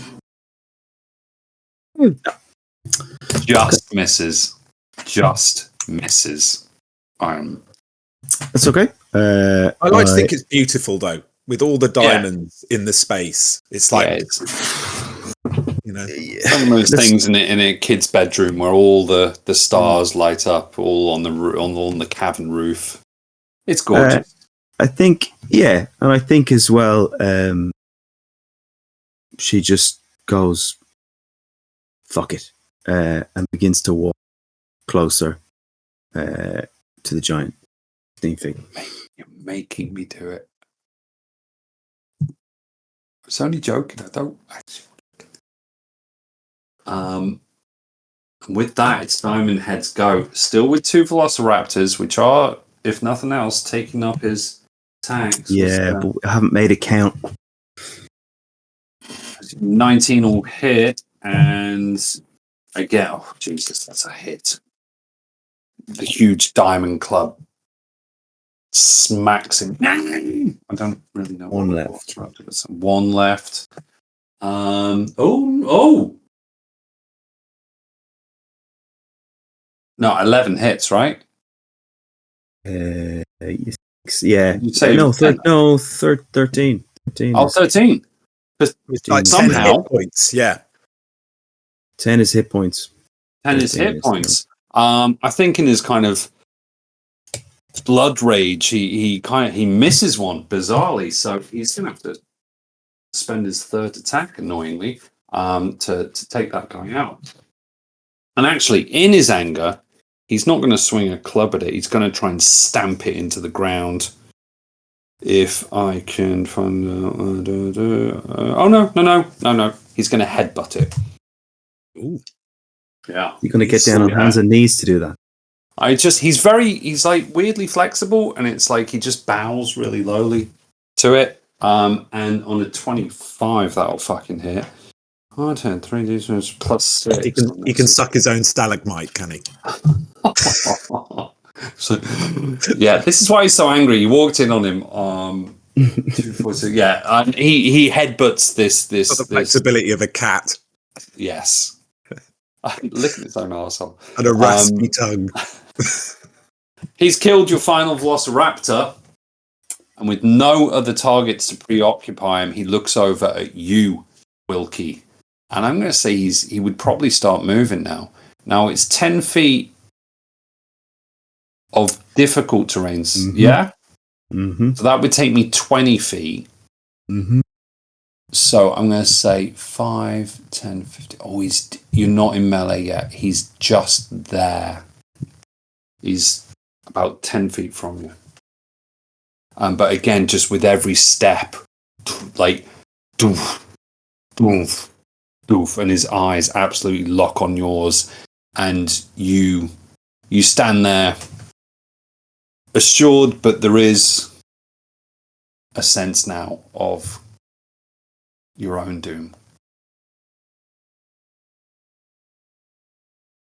Just misses. Just misses. That's okay. I like to think it's beautiful, though, with all the diamonds in the space. It's like, some of those things in a kid's bedroom where all the stars light up, all on the cabin roof. It's gorgeous. I think, and I think as well, she just goes, fuck it, and begins to walk closer to the giant 15 feet. You're making me do it. I was only joking. I don't actually. With that, it's Diamond Head's go. Still with 2 Velociraptors, which are, if nothing else, taking up his attacks. Yeah, but I haven't made a count. 19 will hit, and again, oh Jesus, that's a hit. The huge diamond club smacks him. I don't really know. One left. One left. Oh. No, 11 hits, right? Yeah. You'd say no, 13. 13. Oh, 13. Like somehow. Hit points, yeah. 10 is hit points. 10 is hit points. I think in his kind of blood rage, he misses one bizarrely, so he's gonna have to spend his third attack, annoyingly, to take that guy out. And actually, in his anger, he's not going to swing a club at it. He's going to try and stamp it into the ground. If I can find... oh, no. He's going to headbutt it. Ooh. Yeah. You're going to get down on hands and knees to do that. He's like weirdly flexible, and it's like he just bows really lowly to it. And on a 25, that'll fucking hit. 10, 3d plus 6. He can suck his own stalagmite, can he? So, yeah, this is why he's so angry. You walked in on him. 2, 4, 6, he headbutts this. Got the flexibility of a cat. Yes. Licking his own arsehole. And a raspy tongue. He's killed your final Velociraptor, and with no other targets to preoccupy him, he looks over at you, Wilkie. And I'm going to say he would probably start moving now. Now it's 10 feet of difficult terrains. Mm-hmm. Yeah? Mm-hmm. So that would take me 20 feet. Mm-hmm. So I'm going to say 5, 10, 15. Oh, you're not in melee yet. He's just there. He's about 10 feet from you. But again, just with every step, like, doof, doof, doof, and his eyes absolutely lock on yours, and you stand there assured, but there is a sense now of your own doom.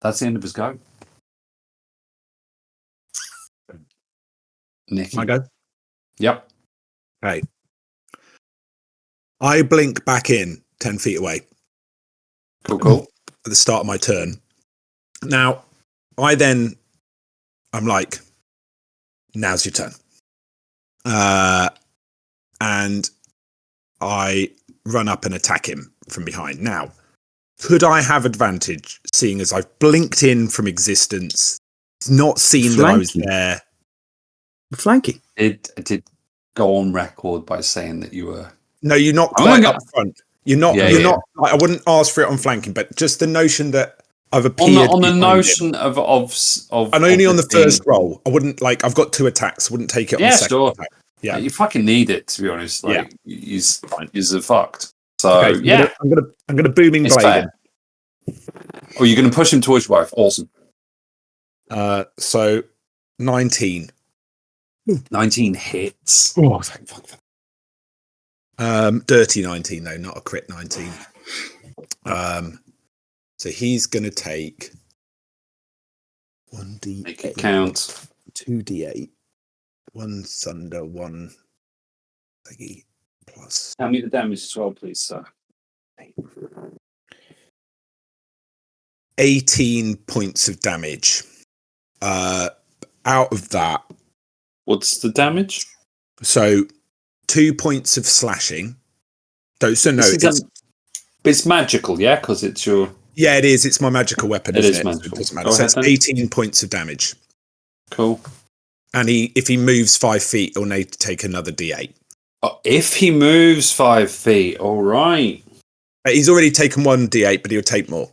That's the end of his go. Nicky. My go? Yep. Okay. I blink back in 10 feet away. Cool. At the start of my turn. Now, I'm like, now's your turn. And I run up and attack him from behind. Now, could I have advantage, seeing as I've blinked in from existence, not seen that I was there? Flanking. I did go on record by saying that you were... No, you're not quite up front. You're not. Not. I wouldn't ask for it on flanking, but just the notion that I've appeared on the notion of and only on the first roll. I wouldn't like. I've got 2 attacks. Wouldn't take it on the second attack. Yeah, you fucking need it, to be honest. Like, he's fucked. So okay, I'm gonna booming it's blade him. Oh, you're gonna push him towards your wife. Awesome. So 19. 19 hits. Oh, thank fuck. Dirty 19 though, not a crit 19. So he's going to take 1d8. Make it count. 2d8. 1 thunder, 1 thingy plus. Tell me the damage as well, please, sir. 18 points of damage. Out of that, what's the damage? So 2 points of slashing. So no, it's magical, yeah, because it's your. Yeah, it is. It's my magical weapon. It isn't is it? magical. So it doesn't matter. So it's 18 points of damage. Cool. And if he moves 5 feet, he'll need to take another d8. Oh, if he moves 5 feet, all right. He's already taken 1 d8, but he'll take more.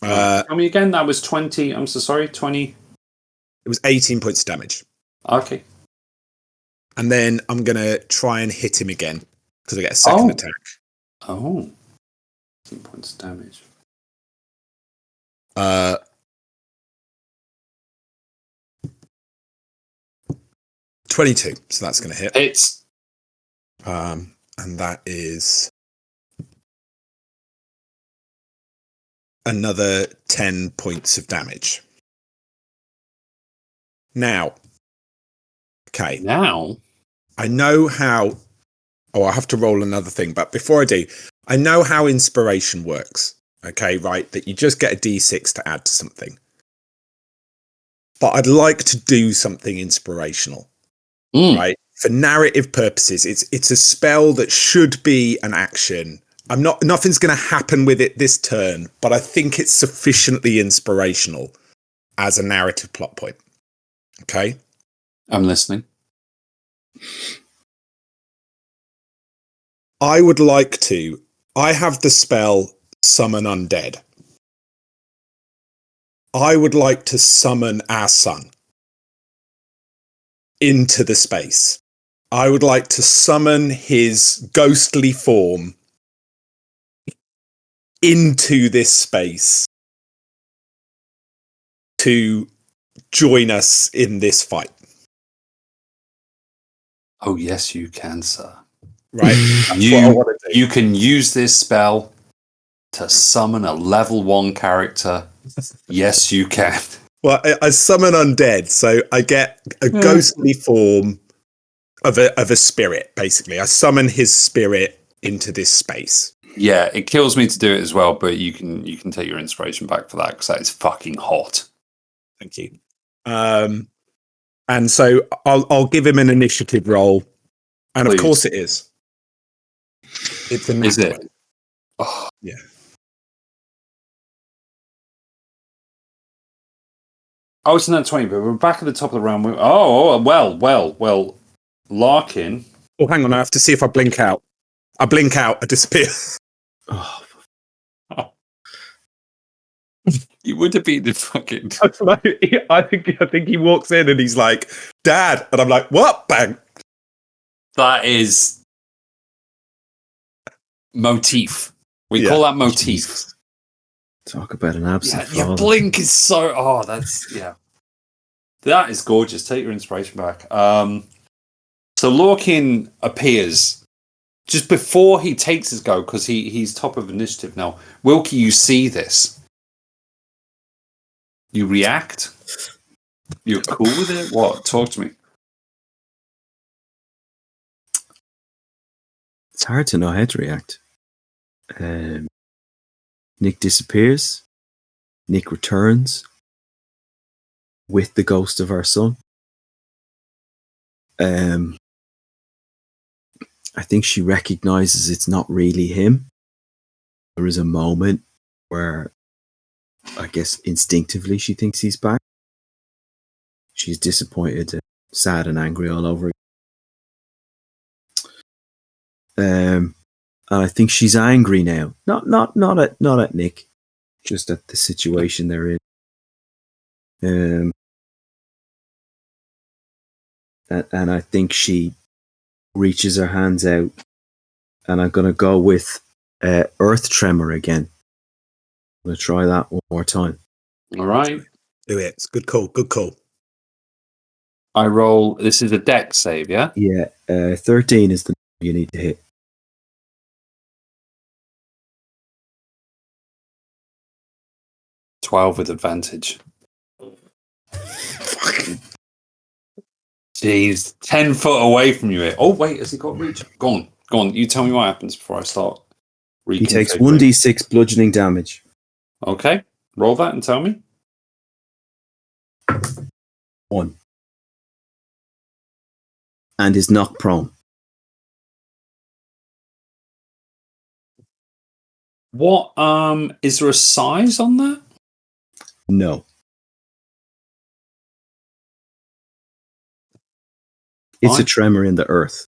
Tell me again. That was 20. I'm so sorry. 20. It was 18 points of damage. Okay. And then I'm going to try and hit him again because I get a second attack. Oh. 18 points of damage. 22. So that's going to hit. Hits. And that is another 10 points of damage. Now, okay. Now, I know how. Oh, I have to roll another thing, but before I do, I know how inspiration works. Okay, right? That you just get a d6 to add to something. But I'd like to do something inspirational, right? For narrative purposes, it's a spell that should be an action. Nothing's going to happen with it this turn, but I think it's sufficiently inspirational as a narrative plot point. Okay? I'm listening. I have the spell Summon Undead. I would like to summon our son into the space. I would like to summon his ghostly form into this space to join us in this fight. Oh, yes, you can, sir. Right? That's what I want to do. You can use this spell to summon a level 1 character. Yes, you can. Well, I summon undead, so I get a ghostly form of a spirit, basically. I summon his spirit into this space. Yeah, it kills me to do it as well, but you can take your inspiration back for that because that is fucking hot. Thank you. And so I'll give him an initiative roll, and Please. Of course it is. It's a Is it? 20. Oh. Yeah. Oh, it's not 20, but we're back at the top of the round. Well. Larkin. Oh, hang on. I have to see if I blink out. I blink out. I disappear. Oh, You would have been the fucking. I think he walks in and he's like, "Dad," and I'm like, "What?" Bang. That is motif. We call that motif. Jesus. Talk about an absent father. Your blink is so. Oh, that's that is gorgeous. Take your inspiration back. So Lorcan appears just before he takes his go because he's top of initiative now. Wilkie, you see this. You react. You're cool with it. What? Talk to me. It's hard to know how to react. Nic disappears. Nic returns with the ghost of our son. I think she recognizes it's not really him. There is a moment where I guess instinctively she thinks he's back. She's disappointed, sad and angry all over again. And I think she's angry now. Not at Nic, just at the situation they're in. And I think she reaches her hands out, and I'm gonna go with Earth Tremor again. I'm gonna try that one more time. All right. Do it. It's good call. Good call. I roll. This is a dex save, yeah? Yeah, 13 is the you need to hit. 12 with advantage. Jeez, 10 foot away from you here. Oh, wait, has he got reach? Go on. You tell me what happens before I start. He takes 1d6 bludgeoning damage. Okay, roll that and tell me. 1. And is knocked prone. What, is there a size on that? No. It's a tremor in the earth.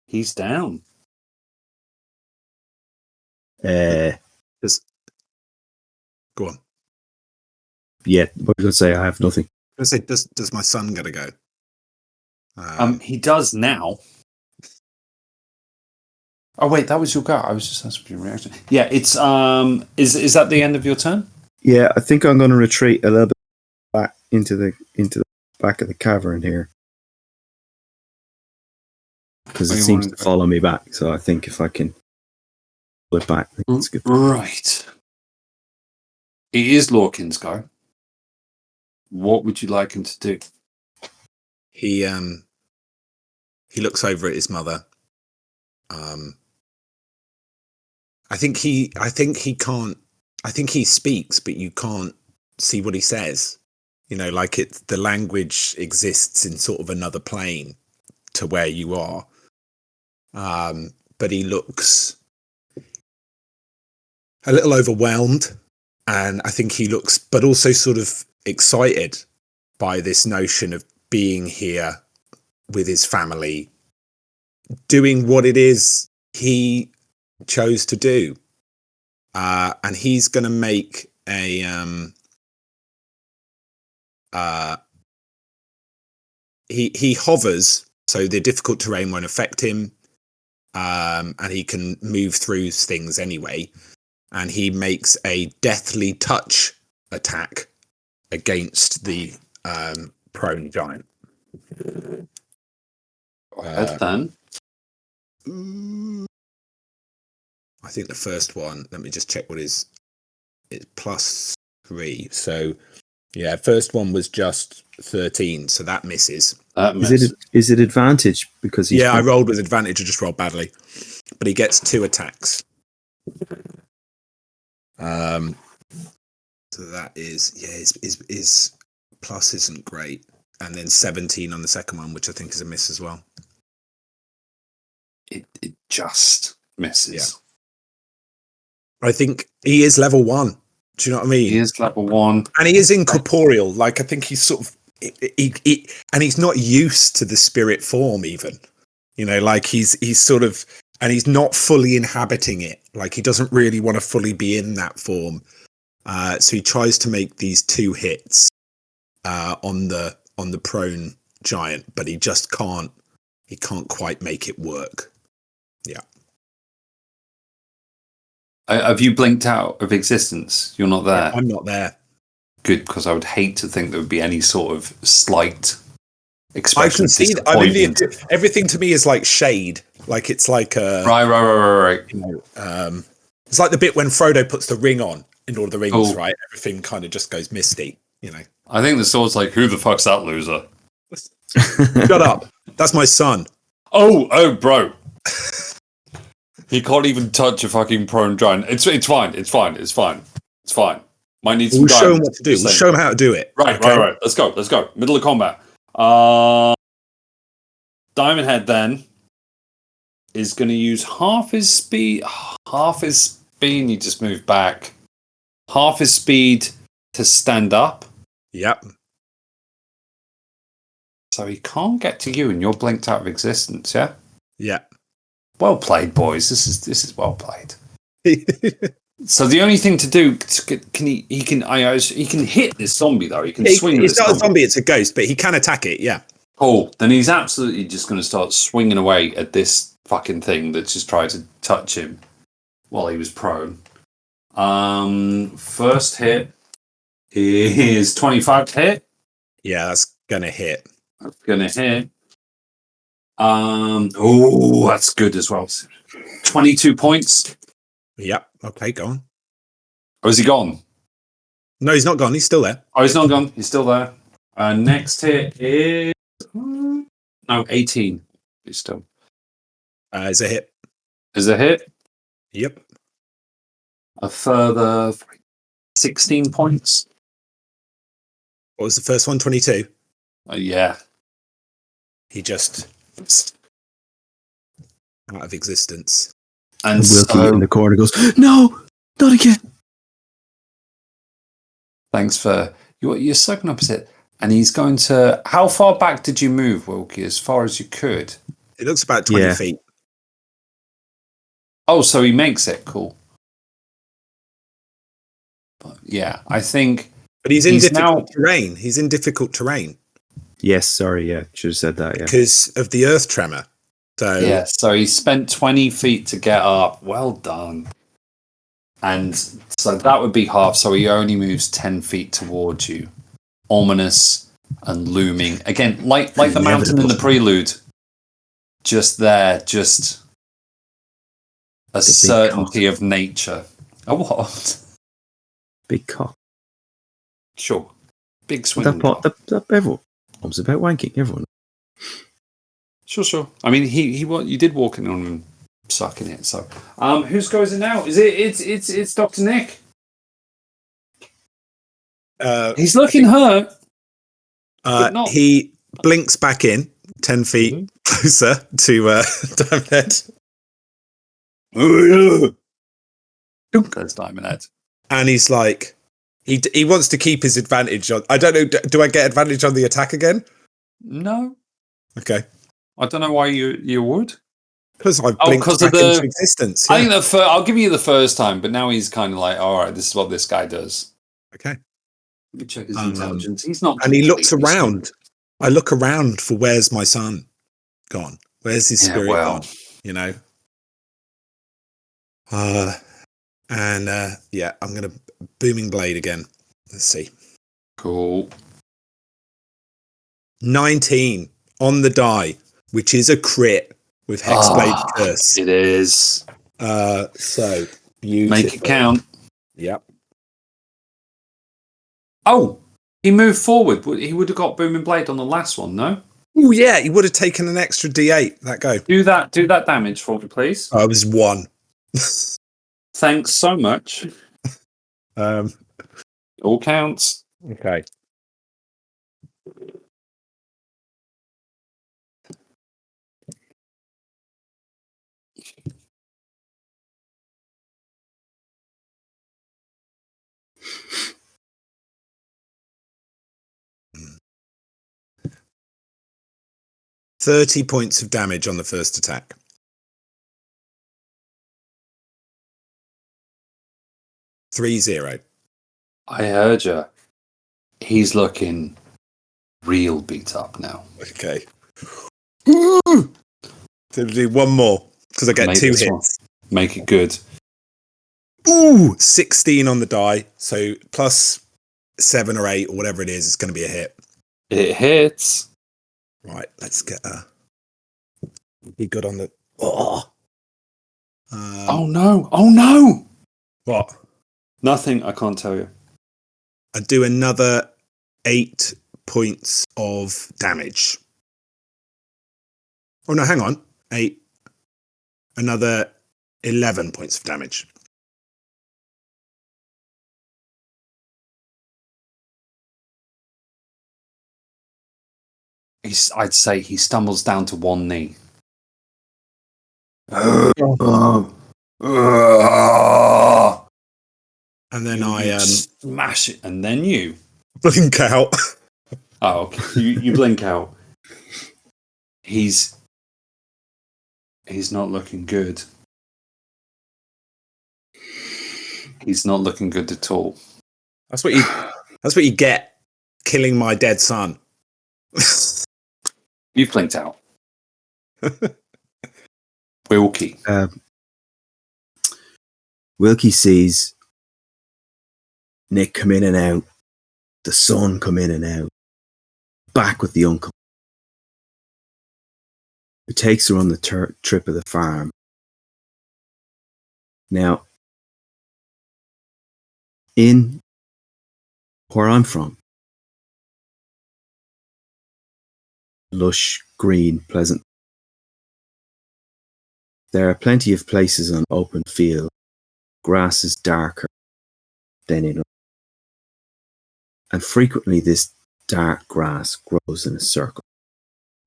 He's down. Just go on. Yeah, what was I going to say? I have nothing. I say, does my son gotta go? He does now. Oh wait, that was your go. I was just asking your reaction. Yeah, it's is that the end of your turn? Yeah, I think I'm going to retreat a little bit back into the back of the cavern here. Because it seems to follow me back, so I think if I can pull it back, that's good. Right. It is Lorcan's go. What would you like him to do? He looks over at his mother. I think he can't. I think he speaks, but you can't see what he says. You know, like the language exists in sort of another plane to where you are. But he looks a little overwhelmed, and I think he looks, but also sort of excited by this notion of being here with his family, doing what it is he chose to do. And he's going to make a he hovers, so the difficult terrain won't affect him, and he can move through things anyway. And he makes a deathly touch attack against the prone giant. Then. I think the first one, let me just check what it's +3. So yeah, first one was just 13, so that misses. Is it advantage because he's I rolled with advantage. I just rolled badly, but he gets 2 attacks. So that is his plus isn't great, and then 17 on the second one, which I think is a miss as well. It just misses. Yeah. I think he is level 1. Do you know what I mean? He is level 1, and he is incorporeal. Like, I think he's sort of and he's not used to the spirit form, even. You know, like he's sort of, and he's not fully inhabiting it. Like, he doesn't really want to fully be in that form. So he tries to make these 2 hits on the prone giant, but he just can't. He can't quite make it work. Yeah. Have you blinked out of existence? You're not there? I'm not there. Good, because I would hate to think there would be any sort of slight expression. I can see that. I mean, everything to me is like shade. Like, it's like a... Right. You know, it's like the bit when Frodo puts the ring on in Lord of the Rings, right? Everything kind of just goes misty, you know. I think the sword's like, who the fuck's that loser? Shut up. That's my son. Oh, bro. He can't even touch a fucking prone giant. It's fine. Might need some We'll show him what to do. We'll show him how to do it. Right. Let's go. Middle of combat. Diamond Head then is going to use half his speed. And he just moved back. Half his speed to stand up. Yep. So he can't get to you, and you're blinked out of existence. Yeah. Yeah. Well played, boys. This is well played. So the only thing to do, he can hit this zombie though. He can swing. It's not a zombie; it's a ghost, but he can attack it. Yeah. Cool. Then he's absolutely just going to start swinging away at this fucking thing that's just tried to touch him while he was prone. First hit is 25 to hit. Yeah, that's gonna hit. That's gonna hit. Oh, that's good as well. 22 points. Yep. Okay, go on. Or is he gone? No, he's not gone. He's still there. Oh, he's not gone. He's still there. Next hit is 18. He's still. It's a hit. Is a hit. Yep. A further 16 points. What was the first one? 22. Yeah. He just out of existence. And Wilkie in the corner goes, "No, not again." Thanks for you're sucking opposite. And he's going to. How far back did you move, Wilkie? As far as you could. It looks about 20 feet. Oh, so he makes it. Cool. But yeah, I think. But he's in difficult terrain. He's in difficult terrain. Yes, sorry, yeah. Should have said that, yeah. Because of the earth tremor. So yeah, so he spent 20 feet to get up. Well done. And so that would be half, so he only moves 10 feet towards you. Ominous and looming. Again, like the mountain in the prelude. Just there, just a certainty of nature. A what? Big cock. Sure. Big swing. That everyone was about wanking, everyone. Sure. I mean, you did walk in on him sucking it. So, whose goes it now? Is it's Dr. Nic? He's looking hurt. He blinks back in 10 feet closer to Diamond Head. There's Diamond Head. And he's like, he wants to keep his advantage on. I don't know. Do I get advantage on the attack again? No. Okay. I don't know why you would. Because I've blinked back into existence. Yeah. I think I'll give you the first time, but now he's kind of like, all right, this is what this guy does. Okay. Let me check his intelligence. He's not. And he looks around. I look around for where's my son gone? Where's his spirit gone? You know. Yeah, I'm gonna booming blade again. Let's see. Cool. 19 on the die, which is a crit with Hexblade Curse. It is. So beautiful. Make it count. Yep. Oh, he moved forward. He would have got booming blade on the last one, no? Oh yeah, he would have taken an extra D8. That go. Do that damage for me, please. I was 1. Thanks so much. All counts. Okay. $30 points of damage on the first attack. 3-0. I heard you. He's looking real beat up now. Okay. So do one more because I get 2 hits. Make it good. Ooh, 16 on the die. So plus 7 or 8 or whatever it is, it's going to be a hit. It hits. Right, let's get be good on the. Oh no! Oh no! What? Nothing. I can't tell you. I do another 8 points of damage. Oh no, hang on. 8. Another 11 points of damage. I'd say he stumbles down to one knee. And then I smash it, and then you blink out. Oh, okay. You blink out. He's not looking good. He's not looking good at all. That's what you get killing my dead son. You've blinked out. Wilkie. Wilkie sees Nic come in and out, the son come in and out, back with the uncle. who takes her on the trip of the farm. Now, in where I'm from, lush, green, pleasant, there are plenty of places on open field. Grass is darker than in, and frequently this dark grass grows in a circle.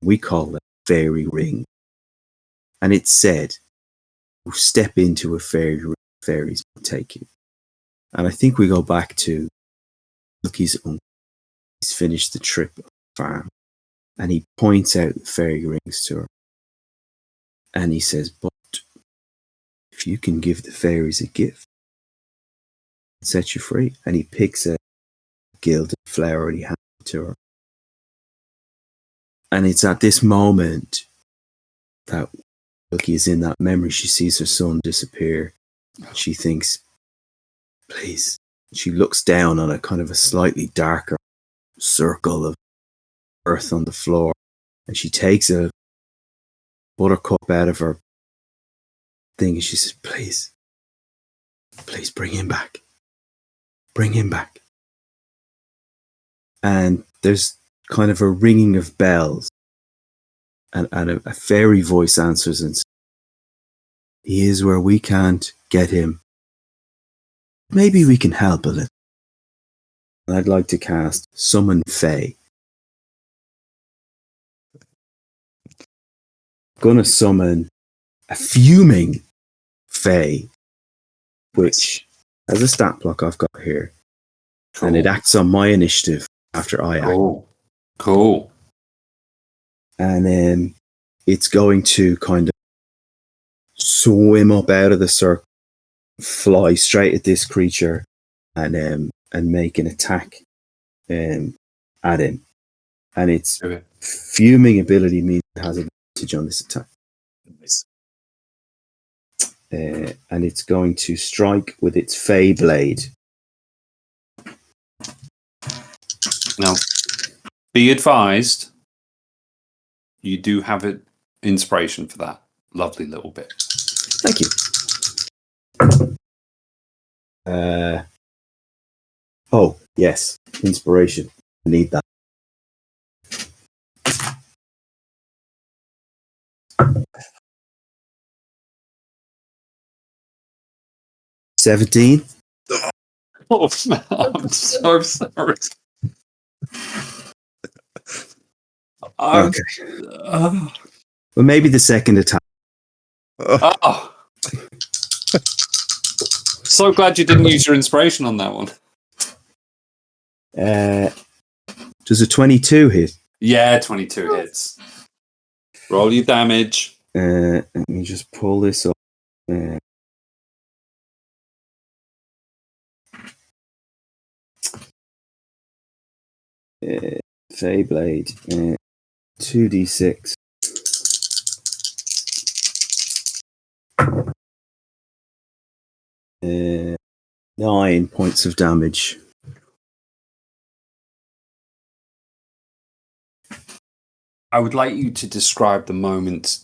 We call it fairy ring. And it's said, you step into a fairy ring, fairies will take you. And I think we go back to Wilkie's uncle. He's finished the trip of the farm, and he points out the fairy rings to her. And he says, but if you can give the fairies a gift, it'll set you free. And he picks a gilded flower and he hands it to her. And it's at this moment that Wilkie is in that memory. She sees her son disappear. She thinks, please. She looks down on a kind of a slightly darker circle of earth on the floor, and she takes a buttercup out of her thing and she says, please bring him back. Bring him back. And there's kind of a ringing of bells, and a fairy voice answers and says, he is where we can't get him. Maybe we can help a little. And I'd like to cast Summon Fae. Gonna summon a fuming Fae, which has a stat block I've got here. Cool. And it acts on my initiative after I act. Cool. And it's going to kind of swim up out of the circle, fly straight at this creature, and make an attack at him. And its fuming ability means it has advantage on this attack. Nice. And it's going to strike with its Fey Blade. Now, be advised, you do have an inspiration for that lovely little bit. Thank you. Oh, yes. Inspiration. I need that. $17. Oh, man, I'm so sorry. Okay. Well, maybe the second attack. Oh. So glad you didn't use your inspiration on that one. Does a 22 hit? Yeah, 22 hits. Roll your damage. Let me just pull this up. Feyblade. 2d6. 9 points of damage. I would like you to describe the moment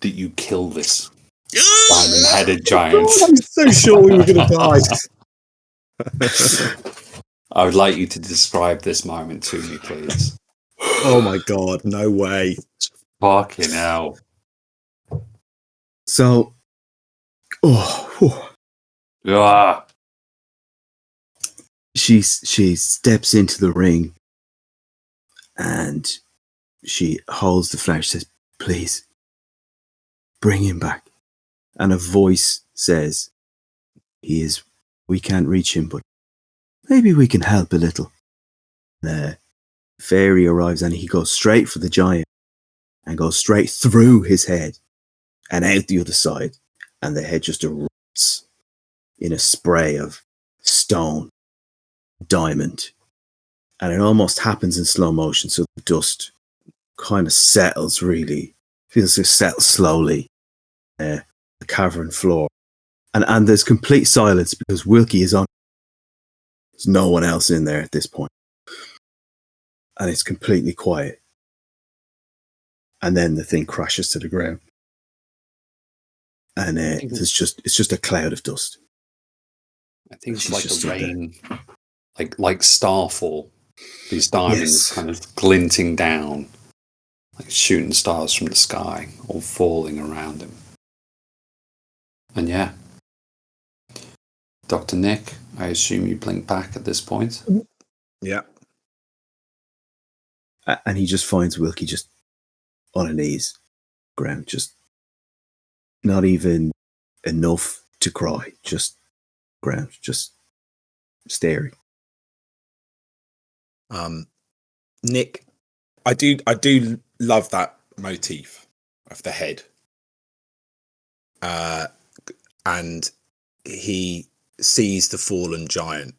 that you kill this diamond-headed giant. I was so sure we were going to die. I would like you to describe this moment to me, please. Oh my god, no way. Fucking hell. So, she steps into the ring and she holds the flash, says, please, bring him back. And a voice says, we can't reach him, but maybe we can help a little. The fairy arrives and he goes straight for the giant and goes straight through his head and out the other side. And the head just erupts in a spray of stone, diamond. And it almost happens in slow motion, so the dust kind of settles feels to settle slowly the cavern floor. And there's complete silence because Wilkie is on. There's no one else in there at this point. And it's completely quiet. and then the thing crashes to the ground, and it's just a cloud of dust. I think it's like a rain, like starfall. These diamonds kind of glinting down, like shooting stars from the sky, all falling around him. And yeah, Dr. Nic, I assume you blink back at this point. Yeah. And he just finds Wilkie just on her knees, ground, just not even enough to cry, just ground, just staring. Nic, I do love that motif of the head. And he sees the fallen giant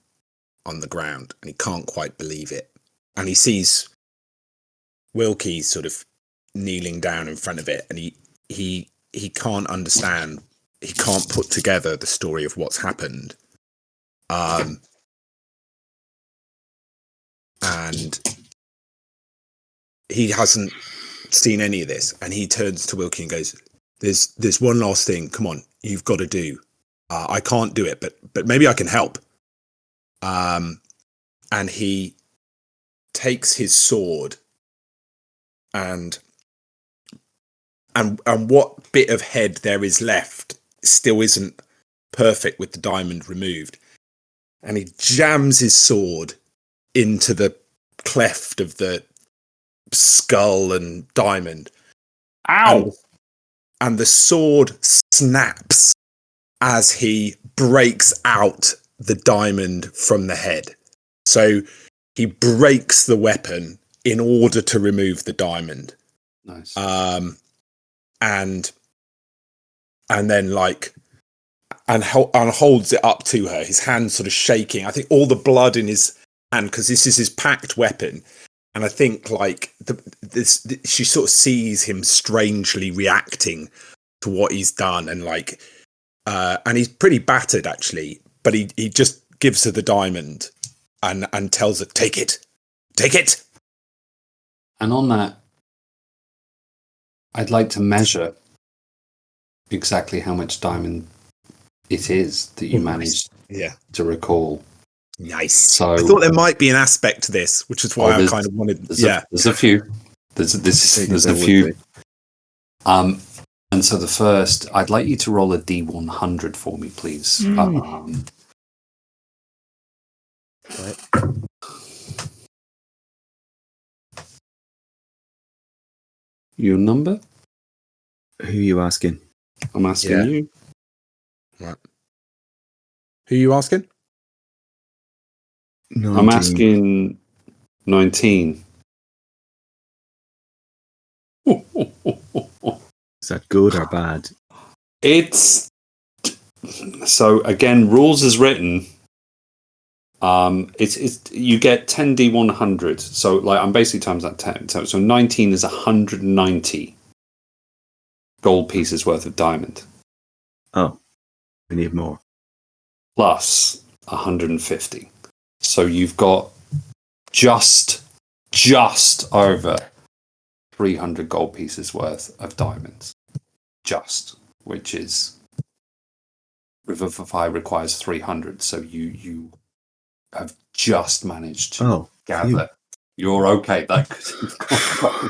on the ground and he can't quite believe it. And he sees Wilkie sort of kneeling down in front of it, and he can't understand, he can't put together the story of what's happened. And he hasn't seen any of this, and he turns to Wilkie and goes, there's one last thing, come on, you've got to do. I can't do it, but maybe I can help. And he takes his sword and what bit of head there is left still isn't perfect with the diamond removed. And he jams his sword into the cleft of the skull and diamond. Ow! And the sword snaps as he breaks out the diamond from the head. So he breaks the weapon in order to remove the diamond. Nice. And then and holds it up to her, his hand sort of shaking. I think all the blood in his hand, because this is his packed weapon. And I think she sort of sees him strangely reacting to what he's done, and and he's pretty battered actually, but he just gives her the diamond and tells her, take it. And on that, I'd like to measure exactly how much diamond it is that you managed to recall. Nice. So I thought there might be an aspect to this, which is why I kind of wanted. There's a few. There's a few. And so the first, I'd like you to roll a D100 for me, please. Right. Your number? Who are you asking? I'm asking you. Right. Who are you asking? 19. I'm asking 19. Is that good or bad? It's so again, rules as written. It's you get 10d100. So I'm basically times that 10. So 19 is 190 gold pieces worth of diamond. Oh, we need more. Plus 150. So you've got just over 300 gold pieces worth of diamonds. Which is Revivify requires 300, so you have just managed to gather. Phew. You're okay. That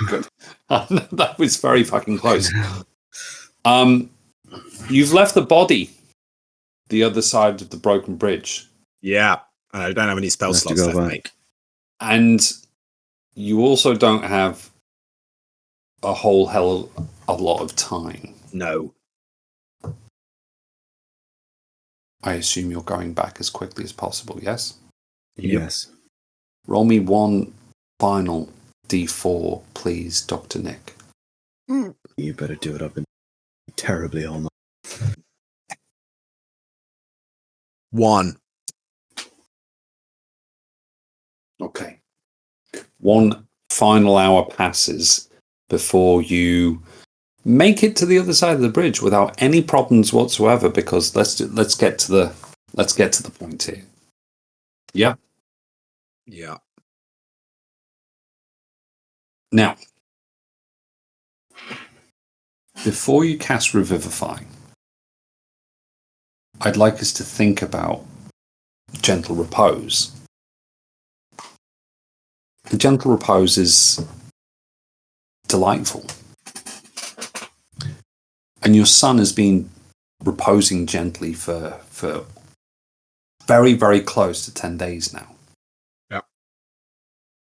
good. That was very fucking close. You've left the body the other side of the broken bridge. Yeah, I don't have any spell slots left, mate. And you also don't have a whole hell of a lot of time. No. I assume you're going back as quickly as possible, yes? Yes. Roll me one final D4, please, Dr. Nic. You better do it. I've been terribly all night. 1. Okay. One final hour passes before you make it to the other side of the bridge without any problems whatsoever. Because let's get to the point here. Yeah. Yeah. Now, before you cast Revivify, I'd like us to think about Gentle Repose. The Gentle Repose is delightful. And your son has been reposing gently for very, very close to 10 days now. Yeah.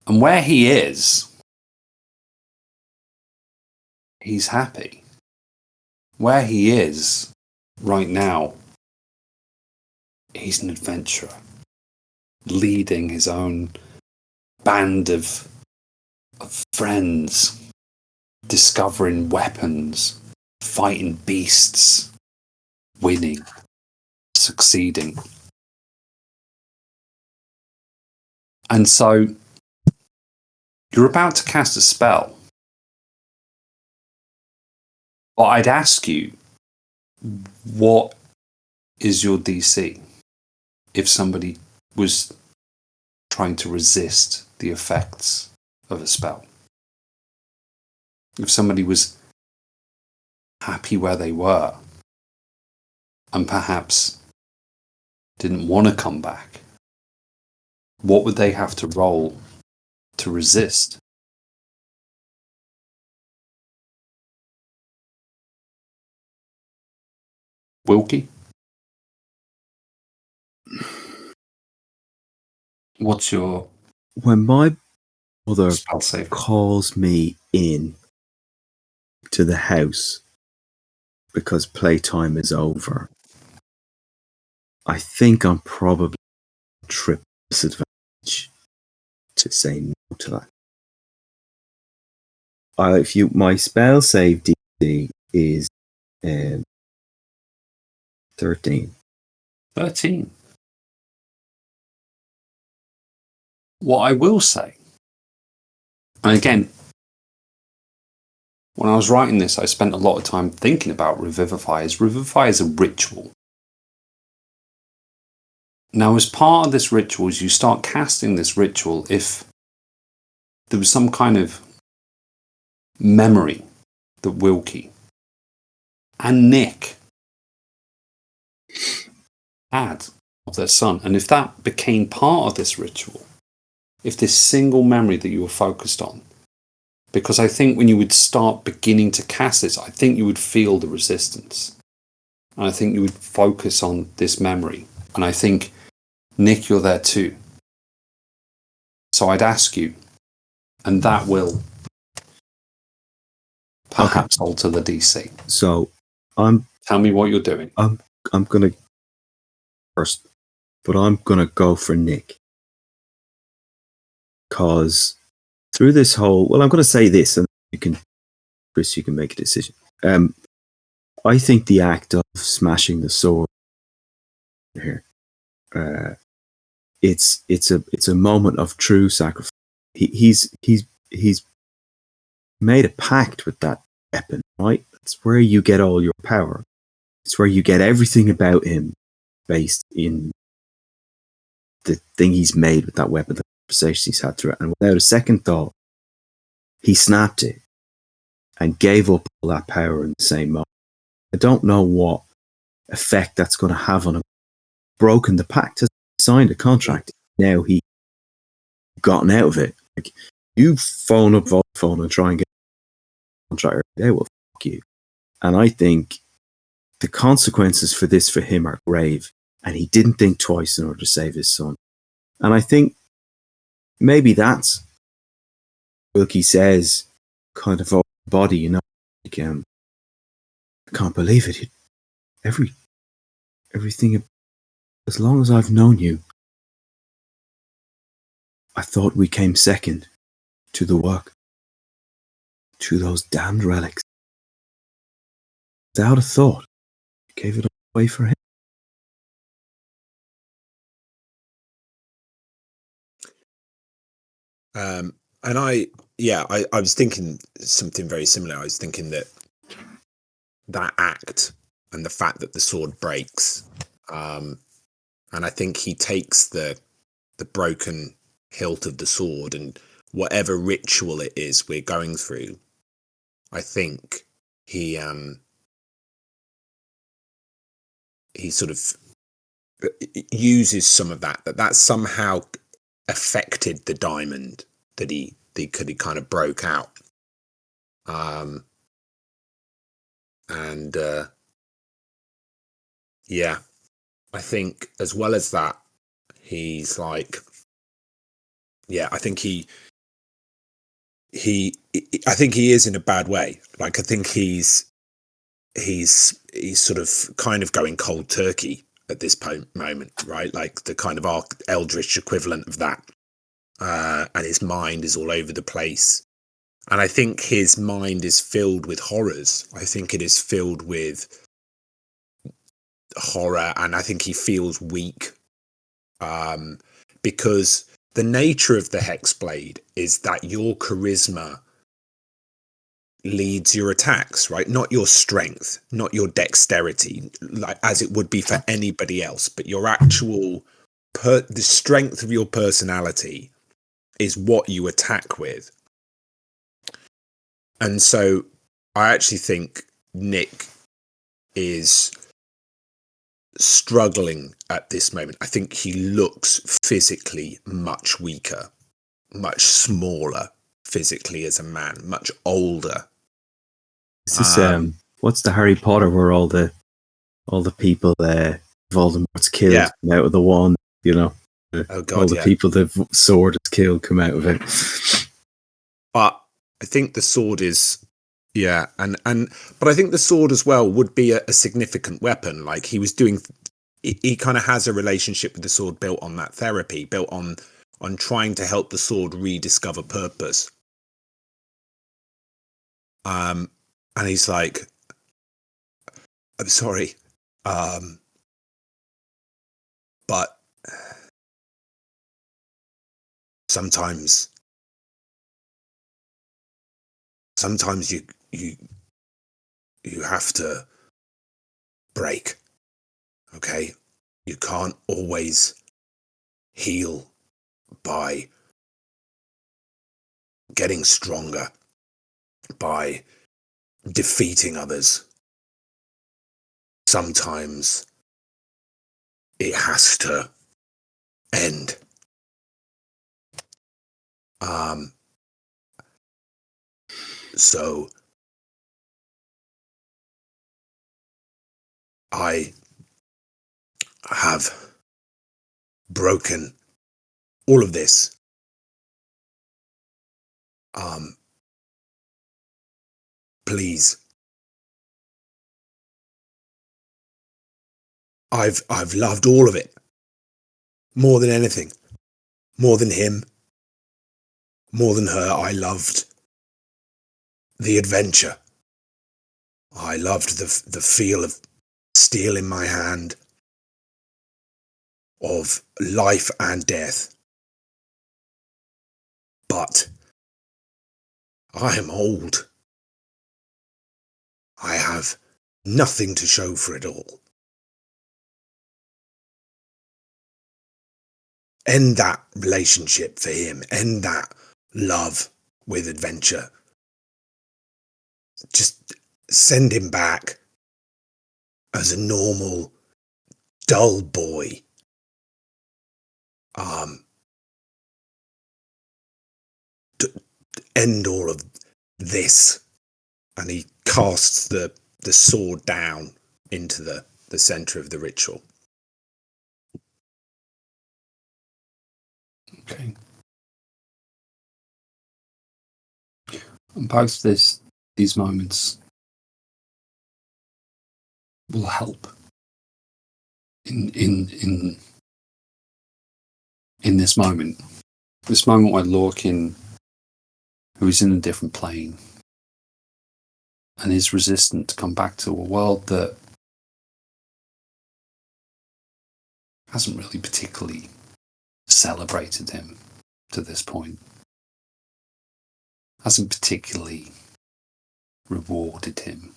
And where he is, he's happy. Where he is right now, he's an adventurer, leading his own band of friends, discovering weapons, fighting beasts, winning, succeeding. And so you're about to cast a spell. But I'd ask you, what is your DC if somebody was trying to resist the effects of a spell? If somebody was happy where they were and perhaps didn't want to come back, what would they have to roll to resist? Wilkie? What's your When my mother spell save? calls me in to the house because playtime is over, I think I'm probably triple disadvantage to say no to that. My spell save DC is 13. 13. What I will say, and again, when I was writing this, I spent a lot of time thinking about Revivify. Revivify is a ritual. Now, as part of this ritual, as you start casting this ritual, if there was some kind of memory that Wilkie and Nic had of their son, and if that became part of this ritual, if this single memory that you were focused on, because I think when you would start beginning to cast this, I think you would feel the resistance. And I think you would focus on this memory. And I think, Nic, you're there too. So I'd ask you, and that will perhaps alter the DC. So tell me what you're doing. I'm gonna first, but I'm gonna go for Nic. Cause through this whole, well, I'm gonna say this, and Chris, you can make a decision. I think the act of smashing the sword here, it's a moment of true sacrifice. He's made a pact with that weapon, right? It's where you get all your power. It's where you get everything about him based in the thing he's made with that weapon, the conversations he's had through it. And without a second thought, he snapped it and gave up all that power in the same moment. I don't know what effect that's going to have on him. Broken the pact, has signed a contract. Now he's gotten out of it. Like, you phone up Vodafone and try and get a contract, they will fuck you. And I think the consequences for this for him are grave. And he didn't think twice in order to save his son. And I think maybe that's Wilkie says kind of over the body, you know, like, I can't believe it. Everything, as long as I've known you, I thought we came second to the work, to those damned relics. Without a thought, gave it away for him. And I was thinking something very similar. I was thinking that act and the fact that the sword breaks, and I think he takes the broken hilt of the sword and whatever ritual it is we're going through, I think he sort of uses some of that somehow affected the diamond that he kind of broke out. Yeah, I think as well as that, he's like, yeah, I think he is in a bad way. Like, I think he's sort of kind of going cold turkey at this moment, right? Like the kind of eldritch equivalent of that. And his mind is all over the place. And I think his mind is filled with horrors. I think it is filled with horror, and I think he feels weak. Because the nature of the Hexblade is that your charisma leads your attacks, right? Not your strength, not your dexterity, like as it would be for anybody else, but your actual the strength of your personality is what you attack with. And so I actually think Nic is struggling at this moment. I think he looks physically much weaker, much smaller physically as a man, much older. Is this what's the Harry Potter where all the people Voldemort's killed come out of the wand, you know? Oh God, all the people the sword has killed come out of it. But I think the sword is but I think the sword as well would be a significant weapon. Like he was doing, he kind of has a relationship with the sword built on that therapy, built on trying to help the sword rediscover purpose. And he's like, I'm sorry, but sometimes you have to break. Okay, you can't always heal by getting stronger, by defeating others. Sometimes it has to end. So I have broken all of this. Please. I've loved all of it. More than anything. More than him. More than her. I loved the adventure. I loved the feel of steel in my hand, of life and death. But I am old. I have nothing to show for it all. End that relationship for him. End that love with adventure. Just send him back as a normal, dull boy. To end all of this. And he casts the sword down into the center of the ritual. Okay. And both these moments will help in this moment. This moment where Lorcan, who is in a different plane, and is resistant to come back to a world that hasn't really particularly celebrated him to this point, hasn't particularly rewarded him.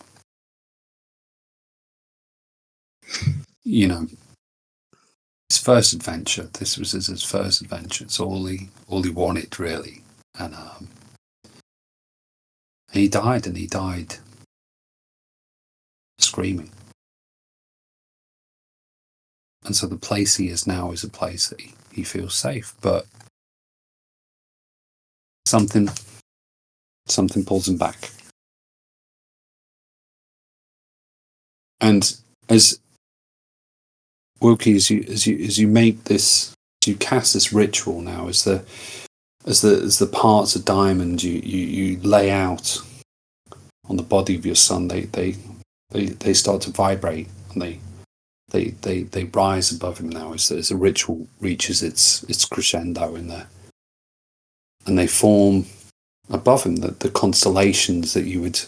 You know, his first adventure, this was his first adventure. It's all he wanted, really. And he died screaming. And so the place he is now is a place that he feels safe, but something pulls him back. And as Wilkie, as you make this, as you cast this ritual now, as the parts of diamond you lay out on the body of your son, they start to vibrate, and they rise above him now as the ritual reaches its crescendo in there, and they form above him the constellations that you would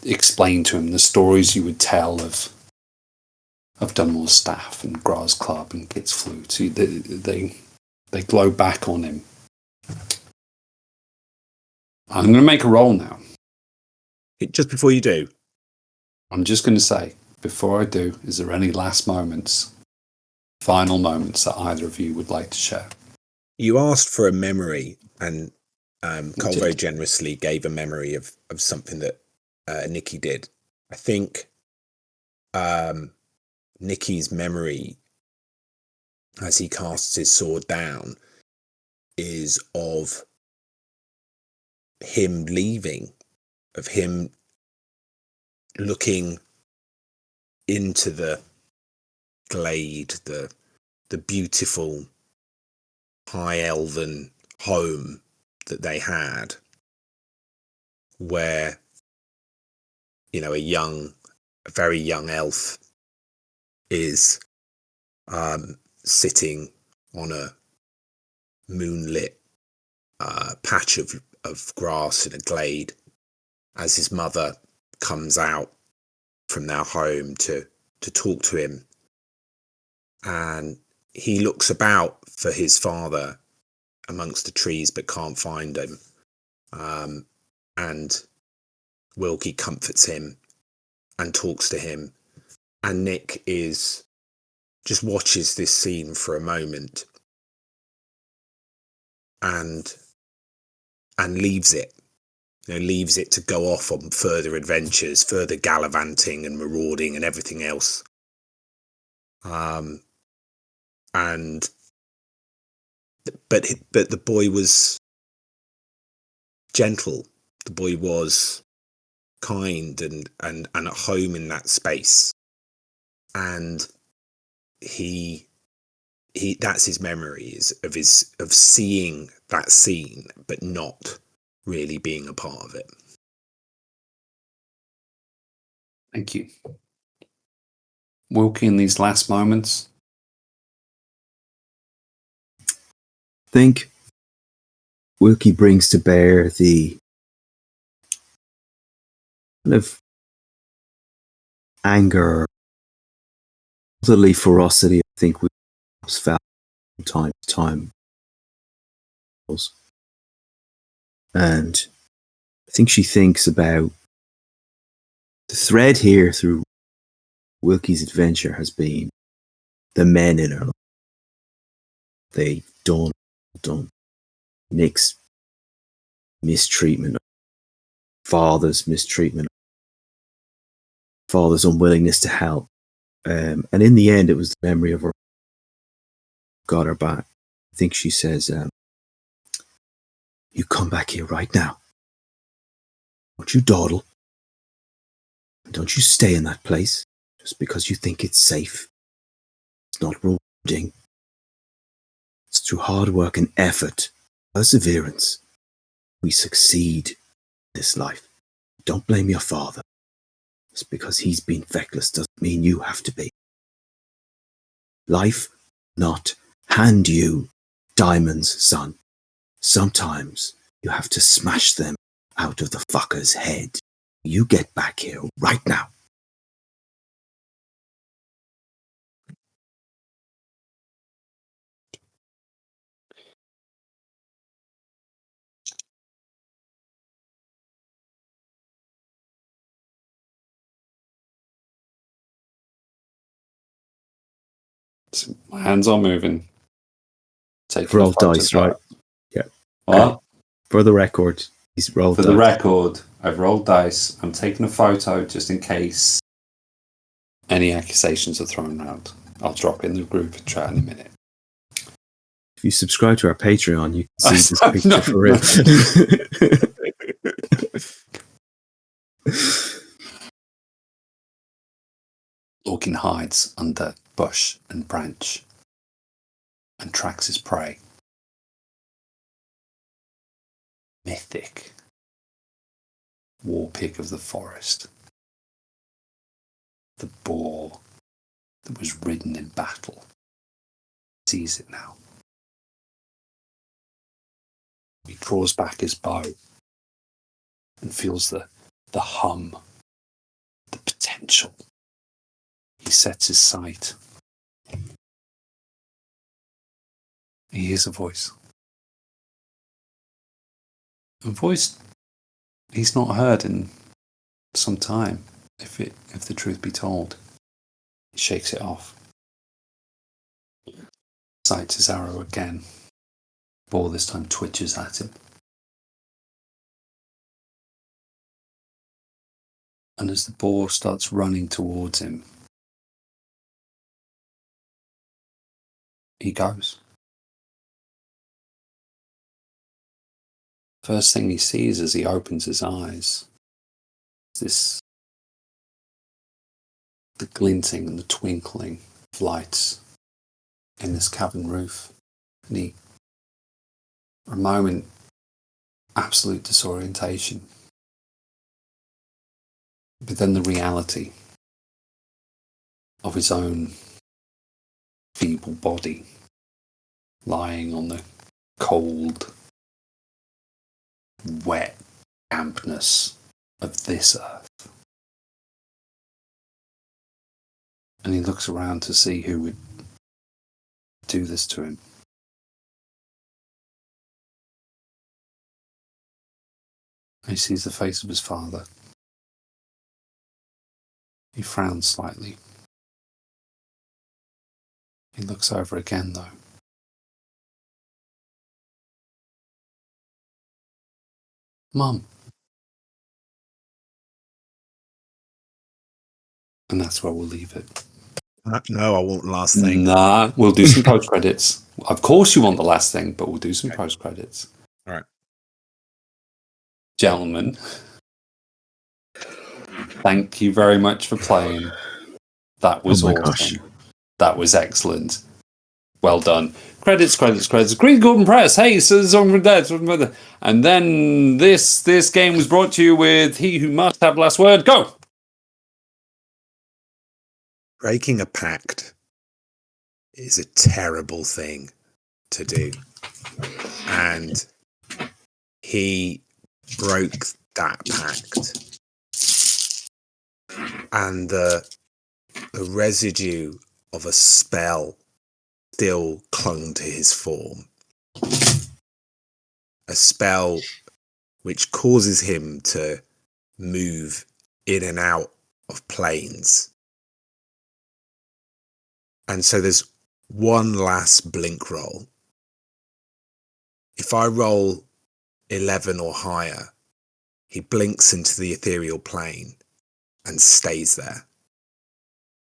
explain to him, the stories you would tell of Dunmore's staff and Gra's club and Kit's flute. So they glow back on him. I'm going to make a roll now. Just before you do, I'm just going to say, before I do, is there any last moments, final moments that either of you would like to share? You asked for a memory, and Cole very generously gave a memory of something that Nicky did. I think Nicky's memory, as he casts his sword down, is of him leaving, of him looking into the glade, the beautiful high elven home that they had, where, a very young elf is sitting on a moonlit patch of grass in a glade, as his mother comes out from their home to talk to him, and he looks about for his father amongst the trees but can't find him, and Wilkie comforts him and talks to him, and Nic just watches this scene for a moment and leaves it. Leaves it to go off on further adventures, further gallivanting and marauding and everything else. But the boy was gentle. The boy was kind and at home in that space. And he that's his memories of seeing that scene, but not really being a part of it. Thank you. Wilkie, in these last moments? I think Wilkie brings to bear the kind of anger, utterly ferocity I think we felt from time to time. And I think she thinks about the thread here through Wilkie's adventure has been the men in her life. They've done Nick's mistreatment, father's mistreatment, father's unwillingness to help. And in the end, it was the memory of her got her back. I think she says, you come back here right now. Don't you dawdle. Don't you stay in that place just because you think it's safe. It's not rewarding. It's through hard work and effort, perseverance, we succeed in this life. Don't blame your father. Just because he's been feckless doesn't mean you have to be. Life not hand you diamonds, son. Sometimes you have to smash them out of the fucker's head. You get back here right now. So my hands are moving. Roll dice, right? Yeah. What? For the record, He's rolled For dice. the record, I've rolled dice. I'm taking a photo just in case any accusations are thrown out. I'll drop in the group chat in a minute. If you subscribe to our Patreon, you can see this picture No, for real. Lorcan hides under bush and branch and tracks his prey. Mythic war pig of the forest. The boar that was ridden in battle sees it now. He draws back his bow and feels the hum, the potential. He sets his sight. He hears a voice. A voice he's not heard in some time, if the truth be told. He shakes it off. Sights his arrow again. Boar this time twitches at him. And as the boar starts running towards him, he goes. First thing he sees as he opens his eyes is the glinting and the twinkling of lights in this cabin roof. And he, for a moment, absolute disorientation. But then the reality of his own feeble body lying on the cold, wet dampness of this earth. And he looks around to see who would do this to him. He sees the face of his father. He frowns slightly. He looks over again, though. Mum. And that's where we'll leave it. No, I want last thing. Nah, we'll do some post-credits. Of course you want the last thing, but we'll do some post-credits. All right. Gentlemen, thank you very much for playing. That was awesome. Gosh. That was excellent. Well done. Credits. Green Gordon Press. Hey, so song from Dead. And then this game was brought to you with He Who Must Have Last Word. Go! Breaking a pact is a terrible thing to do. And he broke that pact. And the residue of a spell still clung to his form. A spell which causes him to move in and out of planes. And so there's one last blink roll. If I roll 11 or higher, he blinks into the ethereal plane and stays there.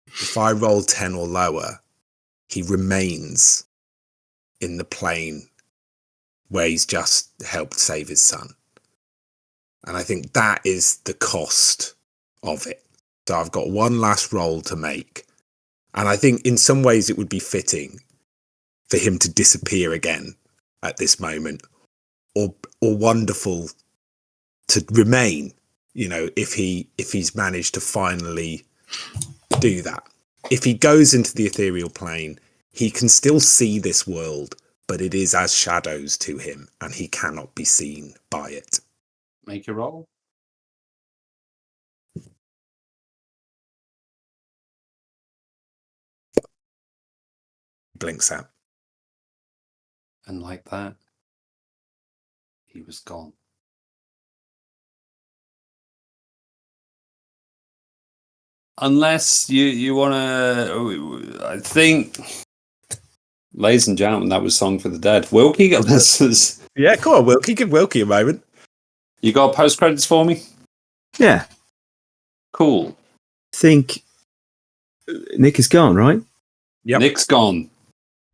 If I roll 10 or lower, he remains in the plane where he's just helped save his son. And I think that is the cost of it. So I've got one last roll to make. And I think in some ways it would be fitting for him to disappear again at this moment, or wonderful to remain, you know, if he's managed to finally do that. If he goes into the ethereal plane, he can still see this world, but it is as shadows to him, and he cannot be seen by it. Make your roll. Blinks out. And like that, he was gone. Unless you want to, I think, ladies and gentlemen, that was Song for the Dead. Wilkie, this is... Yeah, come on, Wilkie. Give Wilkie a moment. You got post credits for me? Yeah. Cool. Think Nick is gone, right? Yep. Nick's gone.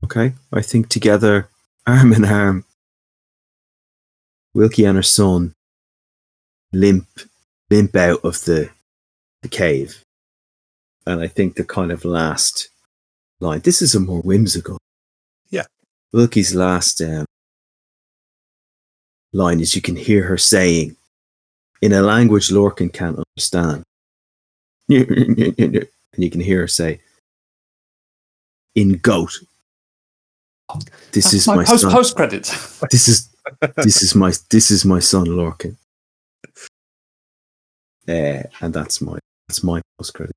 Okay. I think together, arm in arm, Wilkie and her son limp out of the cave. And I think the kind of last line, this is a more whimsical. Yeah. Wilkie's last line is you can hear her saying, in a language Lorcan can't understand. And you can hear her say, in goat. This is my son. Post credits. This is my son Lorcan. And that's my post credit.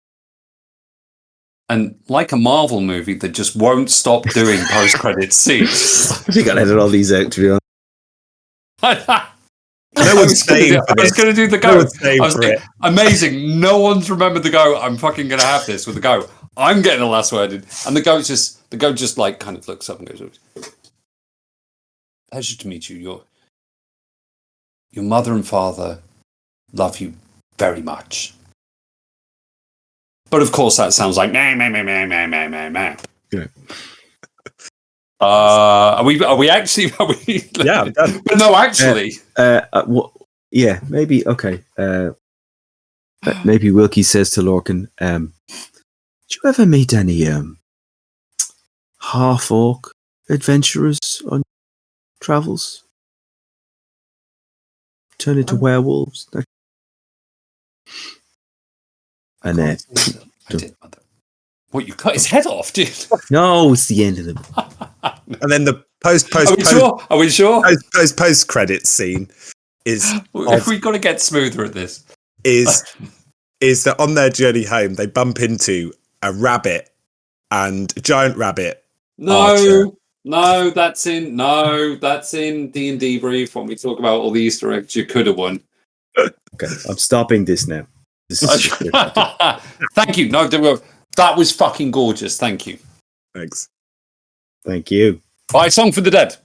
And like a Marvel movie that just won't stop doing post credit scenes. I think I'll edit all these out, to be honest. No one's staying for this. I was going to do the go. No one's staying for it. Amazing. No one's remembered the go. I'm fucking going to have this with the go. I'm getting the last word in. And the goat just like kind of looks up and goes, pleasure to meet you. Your mother and father love you very much. But of course that sounds like meh. Yeah. Are we actually? Yeah. But no, actually. Yeah, maybe. Okay. Maybe Wilkie says to Lorcan, "Did you ever meet any half-orc adventurers on travels? Turn into werewolves?" And I did, mother. What, you cut his head off, dude? No, it's the end of the. And then the post Are we sure? post credits scene is We've got to get smoother at this. Is that on their journey home they bump into a rabbit and a giant rabbit. No, that's in D&D Brief when we talk about all the Easter eggs you could have won. Okay, I'm stopping this now. Thank you. No, that was fucking gorgeous. Thank you. Thanks. Thank you. All right, Song for the Dead.